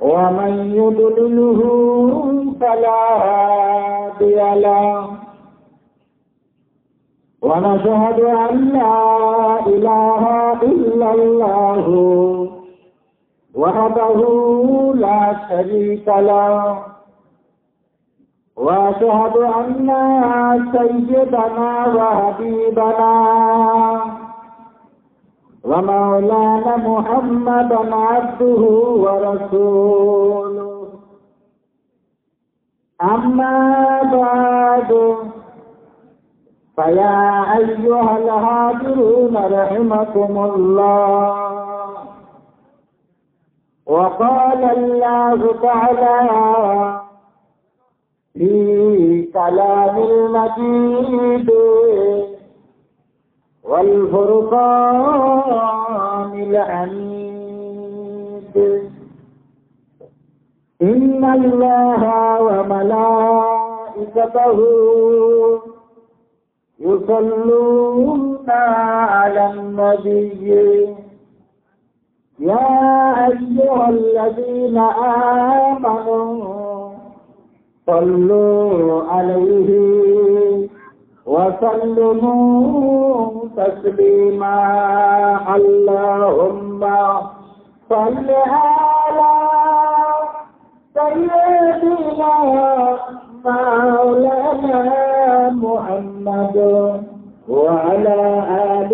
ومن يضلله فلا هادي له ونشهد أن لا إله إلا الله وحده لا شريك له وأشهد أن سيدنا وحبيبنا ومولانا محمدا عبده ورسوله أما بعد فيا أيها الحاضرون رحمكم الله وقال الله تعالى في كلام المجيد والفرقان الحميد إن الله وملائكته يصلون على النبي يا أيها الذين آمنوا صلوا عليه وسلموا تسليما اللهم صل على سيدنا مولانا محمد وعلى آل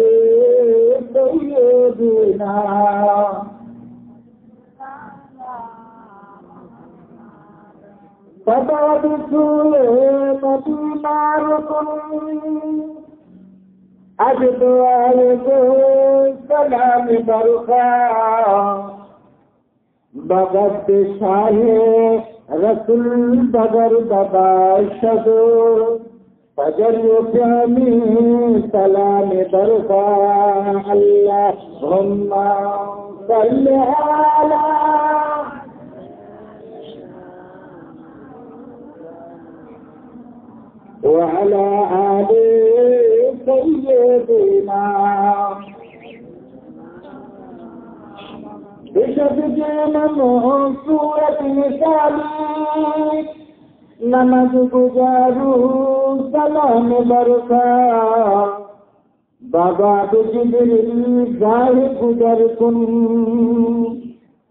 سيدنا فبعد مدينة ركن أجد سلام برخا بغد شاہ رسول بغر بباشد فجر پیامی سلام برخا اللہم صل علی وعلى آل سيدنا بشفقنا سورة مثالي نماز گزارو سلام برکا بابا جبریل گاہ گزر کن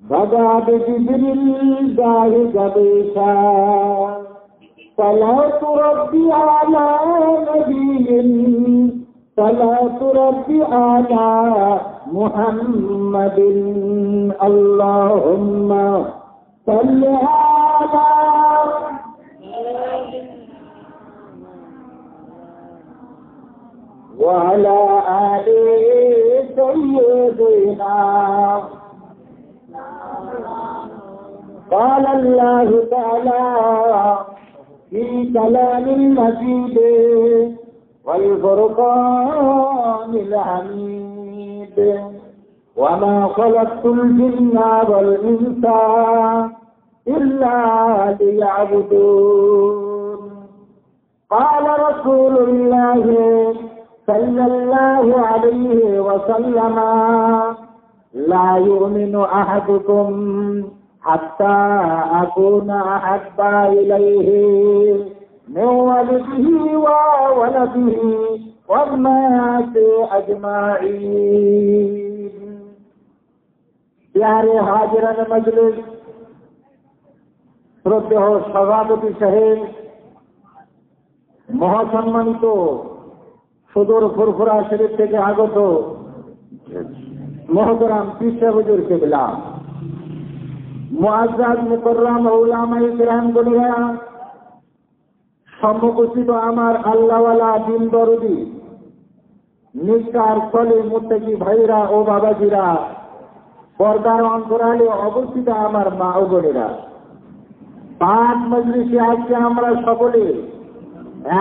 بابا جبریل گاہ گبیشا صلاة ربي على نبي صلاة ربي على محمد اللهم صل على وعلى آل سيدنا قال الله تعالى في كلام المجيد والفرقان الحميد وما خلقت الجن والإنس إلا ليعبدون قال رسول الله صلى الله عليه وسلم لا يؤمن أحدكم حتى أكون أحب إليه من ولده وولده والناس أجمعين प्यारे हाजिरान मजलिस শ্রদ্ধেয় সভাপতি সাহেব মহাসম্মানিত সুদূর ফুরফুরা শরীফ থেকে আগত মহতরাম পীর হুজুর কিবলা মুআজ্জাজ মুকররম উলামায়ে কিরাম গণেরা সম্মুখস্থিত আমার আল্লাহওয়ালা দিন দরদি নিষ্ঠার ফলে মুত্তাকি ভাইরা ও বাবাজিরা পর্দার অন্তরালে অবস্থিত আমার মা ও বোনেরা পাক মজলিসে আজকে আমরা সকলে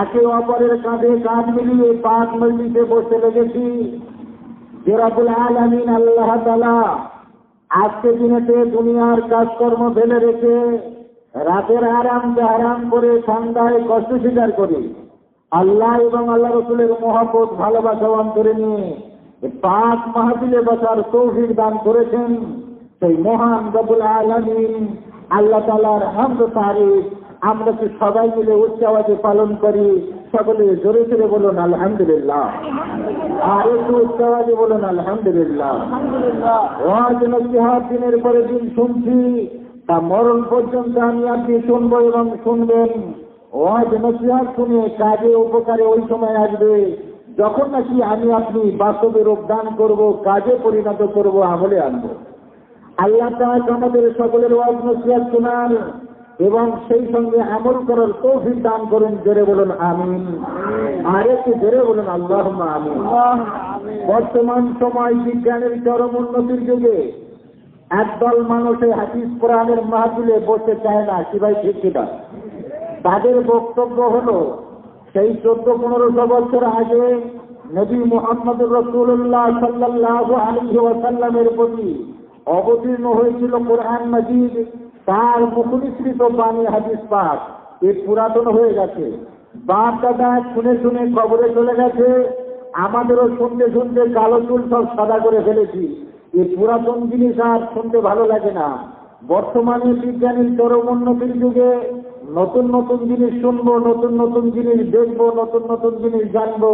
একে অপরের কাঁধে কাঁধ মিলিয়ে পাক মজলিসে বসে লেগেছি যে রব্বুল আলামিন আল্লাহ তাআলা আজকে দিনেতে দুনিয়ার কাজকর্ম ফেলে রেখে রাতের আরাম করে ঠান্ডায় কষ্ট স্বীকার করি আল্লাহ এবং আল্লাহ রসুলের মহব্বত ভালোবাসা অন্তরে নিয়ে পাক মাহফিলে বসার তৌফিক দান করেছেন সেই মহান রব্বুল আলামিন আল্লাহ তাআলার হামদ ও তারিফ আমরা কি সবাই মিলে উচ্চ আওয়াজে পালন করি? সকলে জোরে জোরে বলুন আলহামদুলিল্লাহ। আর একটু উচ্চ আওয়াজে বলুন আলহামদুলিল্লাহ। ওয়াজ নসিহত দিনের পরে দিন শুনছি, তা মরণ পর্যন্ত আমি আপনি শুনবো এবং শুনবেন। ওয়াজ নসিহত শুনে কাজে উপকারে ওই সময় আসবে যখন নাকি আমি আপনি বাস্তবে রূপ দান করব, কাজে পরিণত করব, আমলে আনবো। আল্লাহ তাআলা আমাদের সকলের ওয়াজ নসিহত শোনান এবং সেই সঙ্গে আমল করার তৌফিক দান করুন। জোরে বলুন আমিন। আর একটু জোরে বলুন আল্লাহুম্মা আমিন। বর্তমান সময় বিজ্ঞানের চরম উন্নতির যুগে একদল মানুষ এই হাদিস কোরআনের মাহফিলে বসতে চায় না, কি ভাই ঠিক কিনা? তাদের বক্তব্য হলো সেই 14-15 বছর আগে নবী মুহাম্মদুর রাসূলুল্লাহ সাল্লাল্লাহু আলাইহি ওয়াসাল্লামের প্রতি অবতীর্ণ হয়েছিল কোরআন মাজিদ, তার মুখনিসৃত বাণী হাদিস পাক এ পুরাতন হয়ে গেছে। বাপ দাদা শুনে শুনে কবরে চলে গেছে, আমাদেরও শুনতে শুনতে কালো চুল সব সাদা করে ফেলেছি। এই পুরাতন জিনিস আর শুনতে ভালো লাগে না। বর্তমানে বিজ্ঞানের চরম উন্নতির যুগে নতুন নতুন জিনিস শুনবো, নতুন নতুন জিনিস দেখবো, নতুন নতুন জিনিস জানবো।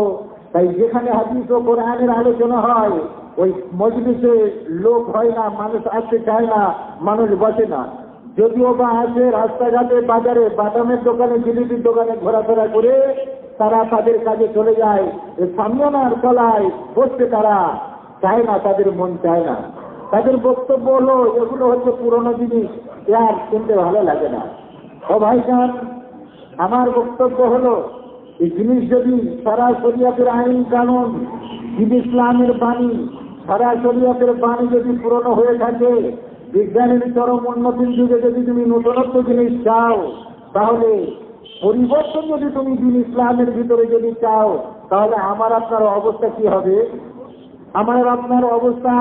তাই যেখানে হাদিস ও কোরআনের আলোচনা হয় ওই মজলিসে লোক হয় না, মানুষ আসতে চায় না, মানুষ বসে না। যদিও বা আসে রাস্তাঘাটে, বাজারে, বাদামের দোকানে, জিলিপির দোকানে ঘোরাফেরা করে তারা তাদের কাজে চলে যায়। সামনার তলায় বসতে তারা চায় না, তাদের মন চায় না। তাদের বক্তব্য হলো এগুলো হচ্ছে পুরনো জিনিস, আর শুনতে ভালো লাগে না। ও ভাইজান, আমার বক্তব্য হলো এই জিনিস যদি সারা শরিয়তের আইন কানুন, ইসলামের বাণী, সারা শরিয়তের বাণী যদি পুরনো হয়ে থাকে, বিজ্ঞানের চরম উন্নতির যুগে যদি তুমি নতুনত্ব জিনিস চাও, তাহলে পরিবর্তন যদি তুমি দিন ইসলামের ভিতরে যদি চাও, তাহলে আমার আপনার অবস্থা কি হবে? আমার আপনার অবস্থা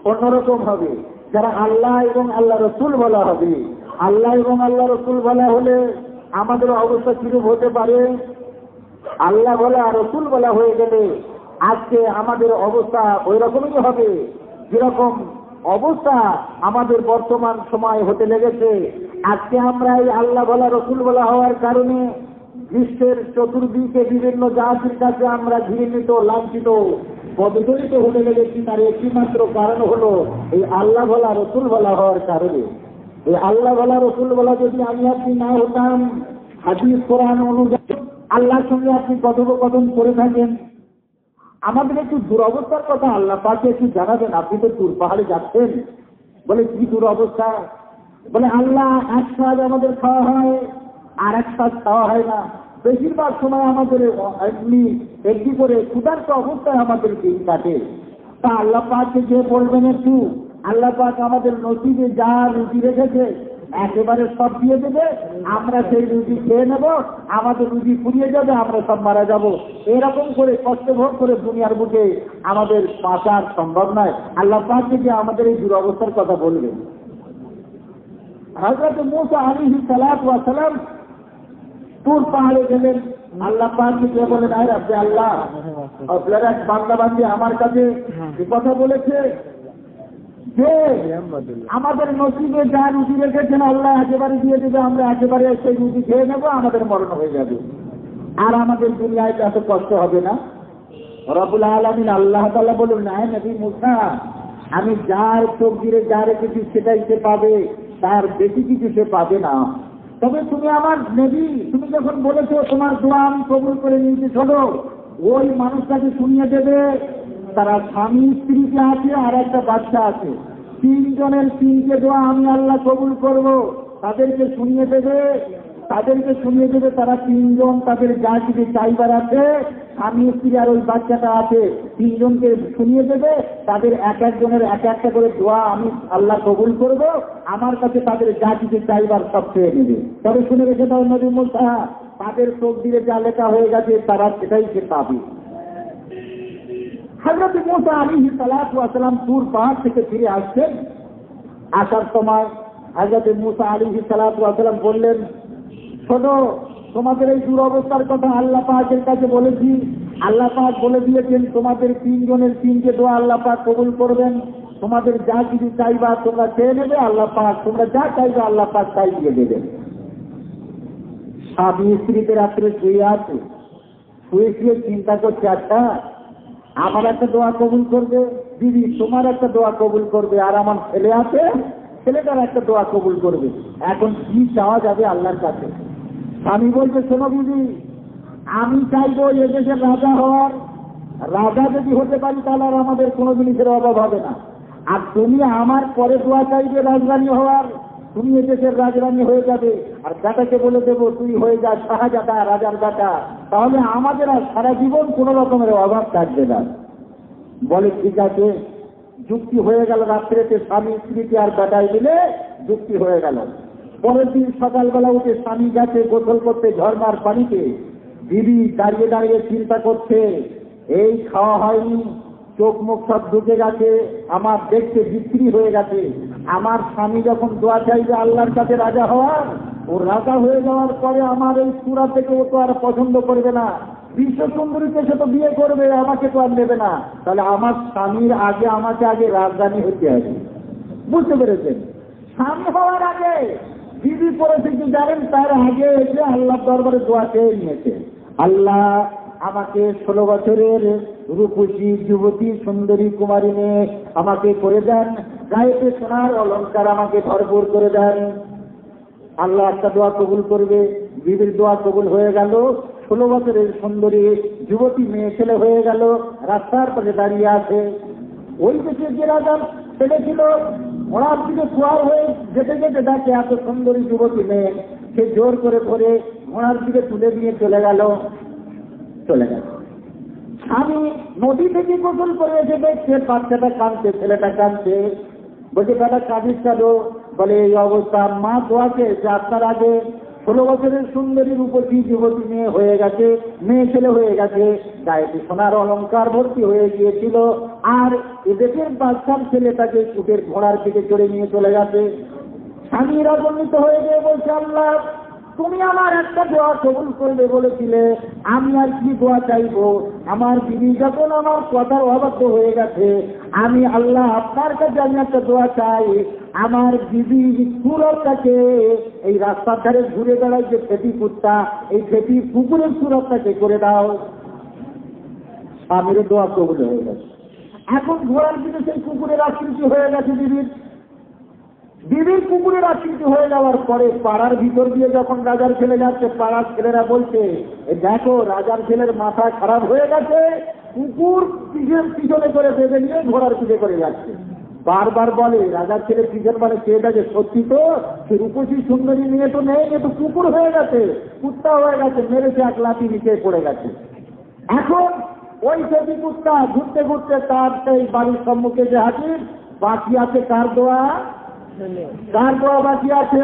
অন্যরকম হবে। যারা আল্লাহ এবং আল্লাহ রসুল বলা হবে, আল্লাহ এবং আল্লাহ রসুল বলা হলে আমাদের অবস্থা কিরূপ হতে পারে? আল্লাহ বলা রসুল বলা হয়ে গেলে আজকে আমাদের অবস্থা ওই রকমই হবে যেরকম অবস্থা আমাদের বর্তমান সময় হতে লেগেছে। আজকে আমরা এই আল্লাহ বলা রসুল বলা হওয়ার কারণে বিশ্বের চতুর্দিকে বিভিন্ন জাতির কাছে আমরা ঘৃণিত, লাঞ্ছিত, পদদলিত হতে লেগেছি। তার একটি মাত্র কারণ হলো এই আল্লাহ বলা রসুল বলা হওয়ার কারণে। এই আল্লাহ বলা রসুল বলা যদি আমি আপনি না হতাম, হাদিস কোরআন অনুযায়ী আল্লাহর সঙ্গে আপনি কথোপকথন করে থাকেন, আমাদের একটু দুরবস্থার কথা আল্লাহ পাকে একটু জানাবেন। আপনি তো টুর পাহাড়ে যাচ্ছেন, বলে কি দুরবস্থা? বলে আল্লাহ এক সাজ আমাদের খাওয়া হয় আর এক সাজ খাওয়া হয় না। বেশিরভাগ সময় আমাদের এমনি একটি করে ক্ষুধার্ত অবস্থায় আমাদের দিন কাটে। তা আল্লাহ পাককে যে বলবেন একটু, আল্লাহ পাক আমাদের নসিবে যা রুটি রেখেছে একেবারে সব দিয়ে দেবে, আমরা সেই রুটি খেয়ে নেব, আমাদের রুটি ফুরিয়ে যাবে, আমরা সব মারা যাব। এরকম করে কষ্ট ভোগ করে দুনিয়ার বুকে আমাদের বাঁচার সম্ভব নয়। আল্লাহ পাক যে আমাদের এই দুরবস্থার কথা বলবেন। হযরত মূসা আলাইহিস সালাতু ওয়াস সালাম তুর পাহাড়ে গেলেন, আল্লাহ পাককে কে বলেন, আয় রাব্বে আল্লাহ, আপনারা এক বান্দা বান্দি আমার কাছে এই কথা বলেছে যে আমাদের নসিবে যা রুটি রেখেছেন আল্লাহ একেবারে দিয়ে দেবে, আমরা একেবারে সেই রুটি খেয়ে নেব, আমাদের মরণ হয়ে যাবে, আর আমাদের দুনিয়ায় এত কষ্ট হবে না। রব্বুল আলামিন আল্লাহ তাআলা বলুন, না নবী মূসা, আমি যার তকদিরে যা রেখেছি সেটাই সে পাবে, তার বেশি কিছু সে পাবে না। তবে তুমি আমার নবী, তুমি যখন বলেছো তোমার দোয়া আমি কবুল করে নিয়েছি, শোনো, ওই মানুষটাকে শুনিয়ে দেবে তারা স্বামী স্ত্রীকে আছে আর একটা বাচ্চা আছে, 3 জনের 3টে দোয়া আমি আল্লাহ কবুল করব। তাদেরকে শুনিয়ে দেবে তারা 3 জন, তাদের যা কিছু চাইবার আছে, স্বামী স্ত্রী আর ওই বাচ্চাটা আছে, 3 জনকে শুনিয়ে দেবে, তাদের এক একজনের এক একটা করে দোয়া আমি আল্লাহ কবুল করব, আমার কাছে তাদের যা কিছু চাইবার সব পেয়ে নেবে। তবে শুনে রেখে দাও নবী মূসা, তাদের তকদিরে যা লেখা হয়ে গেছে তারা সেটাই সে পাবে। হযরত মূসা আলাইহিস সালাতু ওয়াস সালাম তুর পাহাড় থেকে ফিরে আসছেন। আসার সময় হযরত মূসা আলাইহিস সালাতু ওয়াস সালাম বললেন, শোনো, তোমাদের এই দুরবস্থার কথা আল্লাহ পাকের কাছে বলেছি, আল্লাহ পাক বলে দিয়েছেন তোমাদের 3 জনের 3টে দোয়া আল্লাহ পাক কবুল করবেন। তোমাদের যা কিছু চাইবা তোমরা চেয়ে নেবে, আল্লাহ পাক তোমরা যা চাইবে আল্লাহ পাক তাই দিয়ে দেবেন। স্বামী স্ত্রীতে রাত্রে শুয়ে আছে, শুয়ে শুয়ে চিন্তা করছে, আচ্ছা আমার একটা দোয়া কবুল করবে, দিদি তোমার একটা দোয়া কবুল করবে, আর আমার ছেলে আছে ছেলেটার একটা দোয়া কবুল করবে। এখন কি চাওয়া যাবে আল্লাহর কাছে? স্বামী বলছে, শোনো দিদি, আমি চাইবো এদেশের রাজা হওয়ার। রাজা যদি হতে পারি তাহলে আর আমাদের কোনো জিনিসের অভাব হবে না। আর তুমি আমার পরে দোয়া চাইবে রাজরানী হওয়ার, তুমি এদেশের রাজরানী হয়ে যাবে। আর বেটাকে বলে দেবো তুই হয়ে যা শাহজাদা, রাজার বেটা, তাহলে আমাদের আর সারা জীবন কোন রকমের অভাব থাকবে না। বলে ঠিক আছে, যুক্তি হয়ে গেল। রাত্রেতে স্বামী স্ত্রীকে আর বেটায় মিলে যুক্তি হয়ে গেল। পরের দিন সকালবেলা উঠে স্বামী গেছে গোসল করতে ঝর্ণার পানিতে, দিদি দাঁড়িয়ে দাঁড়িয়ে চিন্তা করছে, এই খাওয়া হয়নি, চোখ মুখ সব ঢুকে গেছে, আমার দেখতে বিক্রি হয়ে গেছে। আমার স্বামী যখন দোয়া চাইবে আল্লাহর কাছে রাজা হওয়ার, ও রাজা হয়ে যাওয়ার পরে আমার এই সুরা থেকে ও তো আর পছন্দ করবে না, বিশ্ব সুন্দরীকে সে তো বিয়ে করবে, আমাকে তো আর নেবে না। তাহলে আমার স্বামীর আগে আমাকে আগে রাজধানী হতে হবে। বুঝতে পেরেছেন? স্বামী হওয়ার আগে দিদি করেছে কি জানেন? তার আগে এসে আল্লাহ দরবারে দোয়া চেয়ে নিয়েছে, আল্লাহ আমাকে 16 বছরের রূপসী যুবতী সুন্দরী কুমারী মেয়ে আমাকে করে দেন, গায়েতে সোনার অলঙ্কার আমাকে ভরপুর করে দেন। আল্লাহ একটা দোয়া কবুল করবে। বিবির দোয়া কবুল হয়ে গেল। 16 বছরের সুন্দরী যুবতী মেয়ে ছেলে হয়ে গেল, রাস্তার পাশে দাঁড়িয়ে আছে। ওই দেশে যে রাজার ছেলে ছিল, ওনার দিকে সোয়ার হয়ে যেতে যেতে দেখে এত সুন্দরী যুবতী মেয়ে, সে জোর করে ধরে ওনার দিকে তুলে দিয়ে চলে গেল। স্বামী নদী থেকে গোসল করে এসে দেখছে বাচ্চাটা কাঁদছে, ছেলেটা কাঁদছে। বলছে বেটা কাঁদিস কেন? বলে এই অবস্থা, মা দোয়াকে যে আপনার আগে 16 বছরের সুন্দরী রূপসী যুবতী মেয়ে হয়ে গেছে, মেয়ে ছেলে হয়ে গেছে, গায়েতে সোনার অলঙ্কার ভর্তি হয়ে গিয়েছিল, আর এদেশের বাচ্চার ছেলেটাকে উটের ঘোড়ার দিকে চড়ে নিয়ে চলে গেছে। স্বামী রাগান্বিত হয়ে গিয়ে বলছে, আল্লাহ তুমি আমার একটা দোয়া কবুল করবে বলেছিলে, আমি আর কি দোয়া চাইবো? আমার বিবি যখন আমার কথার অবাধ্য হয়ে গেছে, আমি আল্লাহ আপনার কাছে আমি একটা দোয়া চাই, আমার বিবি সুরতটাকে এই রাস্তার ধারে ঘুরে বেড়াই যে খেতি কুত্তা, এই খেতি কুকুরের সুরতটাকে করে দাও। স্বামীর দোয়া কবুল হয়ে গেছে। এখন ঘোড়ার দিকে সেই কুকুরের আকৃতি হয়ে গেছে বিবির কুকুরের আকৃতি হয়ে যাওয়ার পরে পাড়ার ভিতর দিয়ে যখন রাজার ছেলে যাচ্ছে, পাড়ার ছেলেরা বলছে, দেখো রাজার ছেলের মাথা খারাপ হয়ে গেছে, কুকুর পিছনে করে বেঁধে নিয়ে ঘোড়ার পিঠে করে যাচ্ছে। বারবার বলে রাজার ছেলে পিছন মানে চেয়ে থাকে, সত্যি তো সে রূপসী সুন্দরী নিয়ে তো নেই, এ তো কুকুর হয়ে গেছে, কুত্তা হয়ে গেছে, মেরেছে এক লাঠি নিচে পড়ে গেছে। এখন ওই সেটি কুত্তা ঘুরতে ঘুরতে তার সেই বাড়ির সম্মুখে যে হাজির, বাকি আছে কার দোয়া? কার দোয়া বাকি আছে?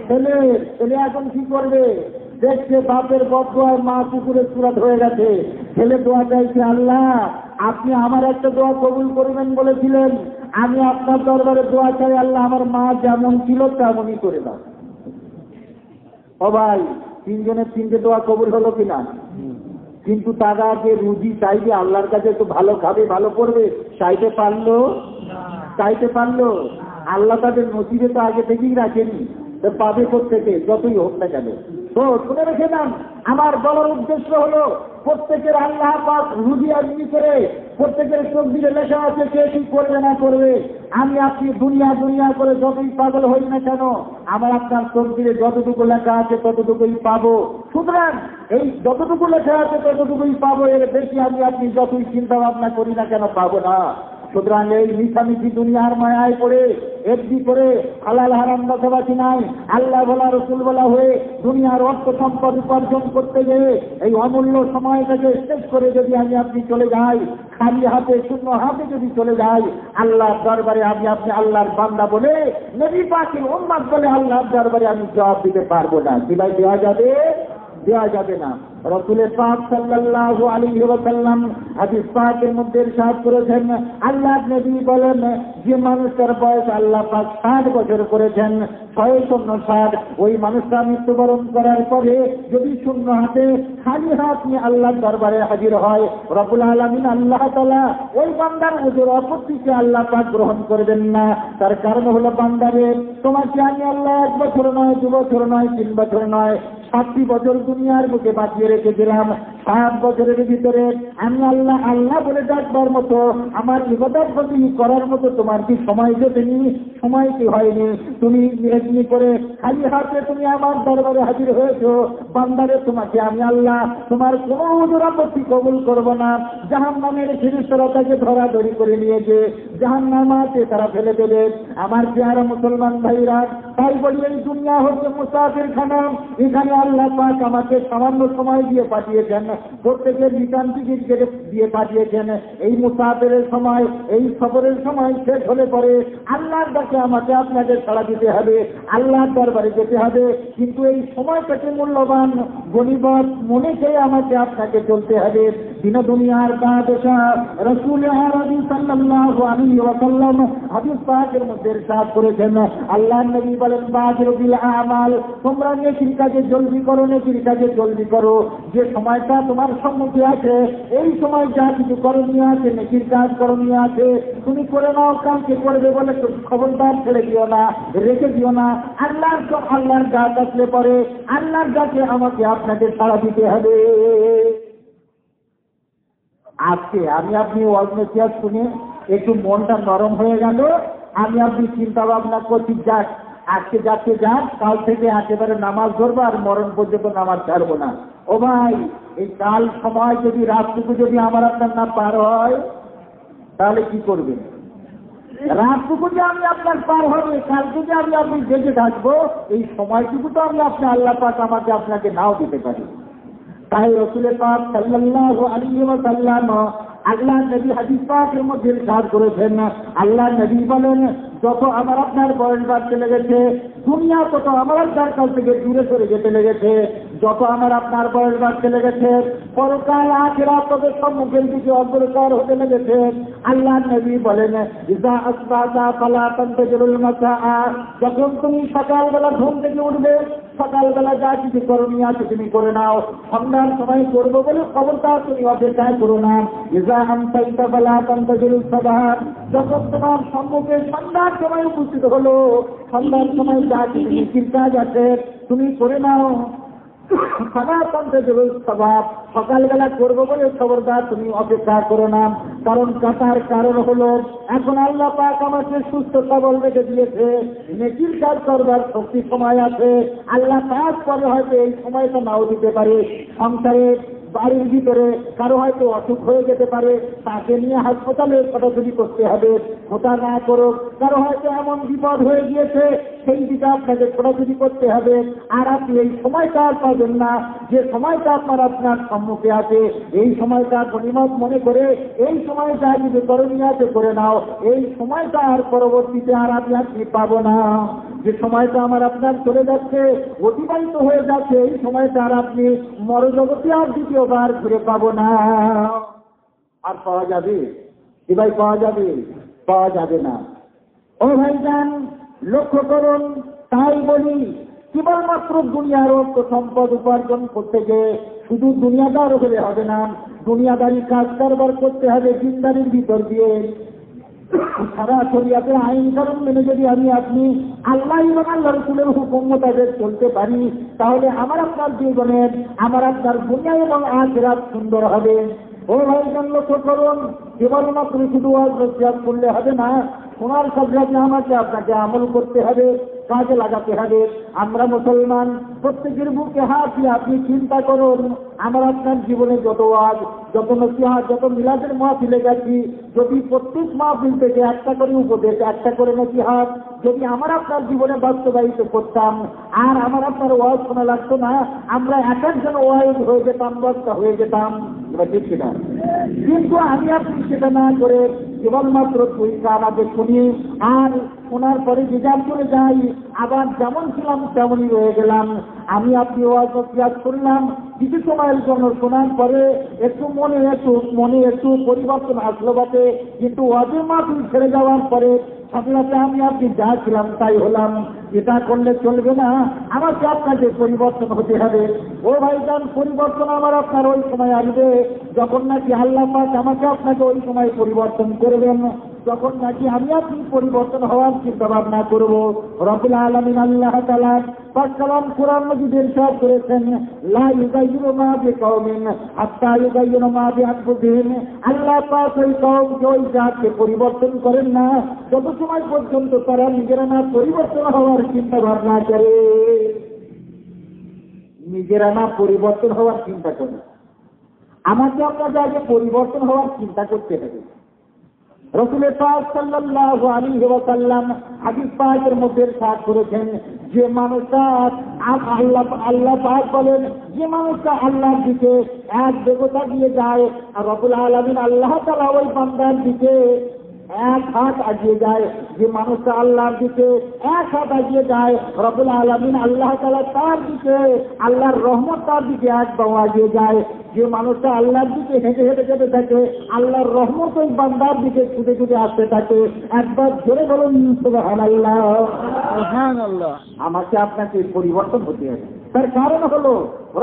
ছেলে এখন কি করবে? দেখছে বাপের বদদোয়ায় মা কুকুরের সুরাত হয়ে গেছে। ছেলে দোয়া চাইছে, আল্লাহ আপনি আমার একটা দোয়া কবুল করবেন বলেছিলেন, আমি আপনার দরবারে দোয়া চাই, আল্লাহ আমার মা যেমন ছিল তেমনই করে দাও। ও ভাই, তিনজনের তিনটে দোয়া কবুল হলো কিনা? কিন্তু তারা যে রুজি চাইবে আল্লাহর কাছে, একটু ভালো খাবে ভালো করবে, চাইতে পারলো? আল্লাহ তাদের নসিবে তো আগে থেকেই রাখেনি, পাবে প্রত্যেকে যতই হোক না কেন। তো শুনে রেখে দেন, আমার বলার উদ্দেশ্য হলো প্রত্যেকের আল্লাহ পাক রুজি আজমি করে প্রত্যেকের চোখ দিকে লেখা আছে কে কি করবে না করবে। আমি আপনি দুনিয়া করে যতই পাগল হই না কেন, আমার আপনার চোখ দিকে যতটুকু লেখা আছে ততটুকুই পাবো। সুতরাং এই যতটুকু লেখা আছে ততটুকুই পাবো, এর বেশি আমি আপনি যতই চিন্তা ভাবনা করি না কেন পাবো না। সুতরাং এই মিশামিশি দুনিয়ার মায়ায় পড়ে একটি করে হালাল হারাম বসবাসী নাই, আল্লাহ বলা রসুল বলা হয়ে দুনিয়ার অর্থ সম্পদ উপার্জন করতে গিয়ে এই অমূল্য সময়টাকে শেষ করে যদি আমি আপনি চলে যাই, খালি হাতে শূন্য হাতে যদি চলে যাই, আল্লাহর দরবারে আমি আপনি আল্লাহর বান্দা বলে, নবী পাকের উম্মত বলে আল্লাহর দরবারে আমি জবাব দিতে পারবো না। কি ভাই দেওয়া যাবে? দেওয়া যাবে না। রাসূল পাক সাল্লাল্লাহু আলাইহি ওয়াসাল্লাম হাদিস পাকের মধ্যে ইরশাদ করেছেন, আল্লাহর নবী বলেন, যে মানুষটার বয়স আল্লাহ পাক 60 বছর করেছেন, 660, ওই মানুষটা মৃত্যুবরণ করার পরে যদি শূন্য হাতে খালি হাত নিয়ে আল্লাহর দরবারে হাজির হয়, রব্বুল আলামিন আল্লাহ তাআলা ওই বান্দার উজুর অপত্তিকে আল্লাহ পাক গ্রহণ করবেন না। তার কারণ হলো, বান্দারে তোমাকে আমি আল্লাহ 1 বছর নয়, 2 বছর নয়, 3 বছর নয়, 60 বছর দুনিয়ার বুকে বাঁচিয়ে রেখে দিলাম। 7 বছরের ভিতরে আমি আল্লাহ আল্লাহ বলে ডাকবার মতো, আমার ইবাদত করার মতো তোমার কি সময় জোটেনি? সময় কি হয়নি? তুমি এমনি করে খালি হাতে তুমি আমার দরবারে হাজির হয়েছো। বান্দারে তোমাকে আমি আল্লাহ তোমার কোনো উজুর আপত্তি কবুল করব না। জাহান্নামের ফেরেশতারা তাকে ধরাধরি করে নিয়েছে, জাহান্নামাতে তারা ফেলে দেবে। আমার প্রিয় মুসলমান ভাইরা, তাই বলি এই দুনিয়া হচ্ছে মুসাফিরখানা। এখানে আল্লাহ পাক আমাকে সামান্য সময় দিয়ে পাঠিয়েছেন, প্রত্যেকের রিটার্ন টিকিট কেটে দিয়ে পাঠিয়েছেন। এই মুসাফিরের সময়, এই সফরের সময় শেষ হলে পরে আল্লাহর কাছে আমাকে আপনাদের ছাড়া দিতে হবে, আল্লাহর দরবারে যেতে হবে। কিন্তু এই সময়টাকে মূল্যবান গনিমত মনে করে আমাকে আপনাকে চলতে হবে। দিন দুনিয়ার বাদশাহ রাসূল আরবি সাল্লাল্লাহু আলাইহি ওয়াসাল্লাম হাদিস পাকের মধ্যে ইরশাদ করেছেন, আল্লাহর নবী বলেন, বাদিরু বিল আমাল, তোমরা নেকির কাজে জলদি করো, নেকির কাজে জলদি করো। যে সময়টা তোমার সম্মুখে আছে, এই সময় যা কিছু করণীয় আছে, নেকির কাজ করণীয় আছে, তুমি করে নাও। কালকে করবে বলে খবরদার ছেড়ে দিও না, রেখে দিও না। আল্লাহর ডাক আসলে পরে আল্লাহর ডাকে আমাকে আপনাকে সাড়া দিতে হবে। আজকে আমি আপনি ওয়াজ শুনে একটু মনটা নরম হয়ে গেল। আমি আপনি চিন্তা ভাবনা করছি, যাক আজকে যাচ্ছে যাক, কাল থেকে একেবারে নামাজ ধরবো আর মরণ পর্যন্ত নামাজ ছাড়বো না। ও ভাই, এই কাল সময় যদি রাতটুকু যদি আমার আপনার না পার হয়, তাহলে কি করবেন? রাতটুকু যে আমি আপনার পার হবে, কালকে যে আমি আপনি জেগে থাকবো, এই সময়টুকু তো আমি আপনি আল্লাহ পাক আমাকে আপনাকে নাও দিতে পারি। তাই রাসূল পাক সাল্লাল্লাহু আলাইহি ওয়াসাল্লাম আল্লাহ নবী হাদিস পাকের মধ্যে ইরশাদ করেছেন, আল্লাহ নবী বলেন, যত আমার আপনার বয়স বাড়তে লেগেছে, দুনিয়া তত আমার আপনার কাছ থেকে দূরে সরে যেতে লেগেছে। যত আমার আপনার বয়স বাড়তে লেগেছে, পরকাল আখিরাত তত সম্মুখের দিকে অগ্রসর হতে লেগেছে। আল্লাহ নবী বলেন, ইযা আসবাহতা ফালা তানতাজিরুল মাসাআ, যখন তুমি সকালবেলা ঘুম থেকে উঠবে, সকালবেলা যা কিছু করণীয় আছে তুমি করে নাও। সন্ধ্যার সময় করবো বলে খবরদার তুমি অপেক্ষায় করো না। ইযা আমসাইতা ফালা তানতাজিরুল সাবাহ, যখন তোমার সম্মুখে সন্ধ্যার সময় উপস্থিত হলো, সন্ধ্যার সময় যা কিছু নেকির কাজ আছে তুমি করে নাও। সকালবেলা করবো বলে খবরদার তুমি অপেক্ষা করো না। কারণ হলো, এখন আল্লাহ পাক আমাকে সুস্থ সবল রেখে দিয়েছে, নেকির কাজ করবার শক্তি সময় আছে। আল্লাহ পাক পরে হয়তো এই সময়টা নাও দিতে পারে। সংসারে বাড়ির ভিতরে কারো হয়তো অসুখ হয়ে যেতে পারে, তাকে নিয়ে হাসপাতালে ছুটাছুটি করতে হবে, ওটা না করো। কারো হয়তো এমন বিপদ হয়ে গিয়েছে, সেই দিকে আপনাকে ছোটাছুটি করতে হবে। আর আপনি এই সময়টা পাবেন না, যে সময়টা আপনার সম্মুখে আছে, এই সময়টা গনিমত মনে করে এই সময়টা যদি করণীয় আছে করে নাও। এই সময়টা আর পরবর্তীতে আর আপনি পাবো না। যে সময়টা আমার আপনার চলে যাচ্ছে, অতিবাহিত হয়ে যাচ্ছে, এই সময়টা আর আপনি মরজগতে আর দ্বিতীয়বার ঘুরে পাবো না। আর পাওয়া যাবে কি ভাই? পাওয়া যাবে? পাওয়া যাবে না। ও ভাইজান, লক্ষ্য করুন। তাই বলি, কেবলমাত্র দুনিয়ার অর্থ সম্পদ উপার্জন করতে গিয়ে শুধু দুনিয়াদার হলে হবে না, দুনিয়াদারি কাজ কারবার করতে হবে দিনদারির ভিতর দিয়ে। সারা শরিয়াতের আইন কানুন মেনে যদি আপনি আল্লাহ এবং আল্লাহ রাসূলের হুকুম মোতাবেক চলতে পারি, তাহলে আমার আপনার জীবনের, আমার আপনার দুনিয়া এবং আখিরাত সুন্দর হবে। ও ভাইজান, লক্ষ্য করুন, কেবলমাত্র শুধু ওয়াজ করলে হবে না, শোনার সাথে সাথে আমাকে আপনাকে আমল করতে হবে, কাজে লাগাতে হবে। আমরা মুসলমান, প্রত্যেকের বুকে হাত দিয়ে আপনি চিন্তা করুন, আমার আপনার জীবনে যত ওয়াজ, যত নসিহত, যত মিলাদের মাহফিলে গেছি, যদি প্রত্যেক মাহফিল থেকে একটা করে উপদেশ, একটা করে নসিহত যদি আমার আপনার জীবনে বাস্তবায়িত করতাম, আর আমার আপনার ওয়াজ শোনা লাগতো না, আমরা এক একজন ওয়াজ হয়ে যেতাম, বক্তা হয়ে যেতাম। ঠিক কিনা? কিন্তু আমি আপনি সেটা না করে কেবলমাত্র তুই কানাকে শুনি আর শোনার পরে যে যার করে যাই, আবার যেমন ছিলাম তেমনই রয়ে গেলাম। আমি আপনি ওয়াজ নসিহত করলাম, কিছু সময়ের জন্য শোনার পরে একটু মনে একটু পরিবর্তন আসলো বটে, কিন্তু ওয়াজের মাহফিল ছেড়ে যাওয়ার পরে সাথে সাথে আমি আপনি যা ছিলাম তাই হলাম। এটা করলে চলবে না, আমাকে আপনাকে পরিবর্তন হতে হবে। ও ভাইজান, পরিবর্তন আমার আপনার ওই সময় আসবে যখন নাকি আল্লাহ পাক আমাকে আপনাকে ওই সময় পরিবর্তন করবেন, যখন নাকি আমি আপনি পরিবর্তন হওয়ার চিন্তা ভাবনা করব। রব্বুল আলামিন আল্লাহ তাআলা পাক কালাম কোরআন মাজিদে ইরশাদ করেছেন, লা ইউগাইয়িরু মা বিকওমিন হাত্তা ইউগাইয়িরু মা বিআনফুসিহিম। আল্লাহ পাক ওই কওমকে, ওই জাতকে পরিবর্তন করেন না যত সময় পর্যন্ত তারা নিজেরা না পরিবর্তন হওয়ার চিন্তা ভাবনা করে। নিজেরা না পরিবর্তন হওয়ার চিন্তা করে, আমাকে আপনাদের আগে পরিবর্তন হওয়ার চিন্তা করতে হবে। রাসূল পাক সাল্লাল্লাহু আলাইহি ওয়াসাল্লাম হাদিস পাকের মধ্যে ইরশাদ করেছেন, যে মানুষটা আল্লাহ পাক বলেন, যে মানুষটা আল্লাহর দিকে এক দেবতা দিয়ে যায়, আর রব্বুল আলামিন আল্লাহ তাআলা ওই বান্দার দিকে এক হাত আগিয়ে যায়। যে মানুষটা আল্লাহর দিকে এক হাত আগিয়ে যায়, রব্বুল আলামিন আল্লাহ তাআলা তার দিকে, আল্লাহর রহমত তার দিকে এক পাও আগিয়ে যায়। যে মানুষটা আল্লাহর দিকে হেঁটে হেঁটে যেতে থাকে, আল্লাহর রহমত ওই বান্দার দিকে ছুটে ছুটে আসতে থাকে। একবার জোরে বলুন সুবহানাল্লাহ। সুবহানাল্লাহ। আমাকে আপনাকে পরিবর্তন হতে হবে। তার কারণ হলো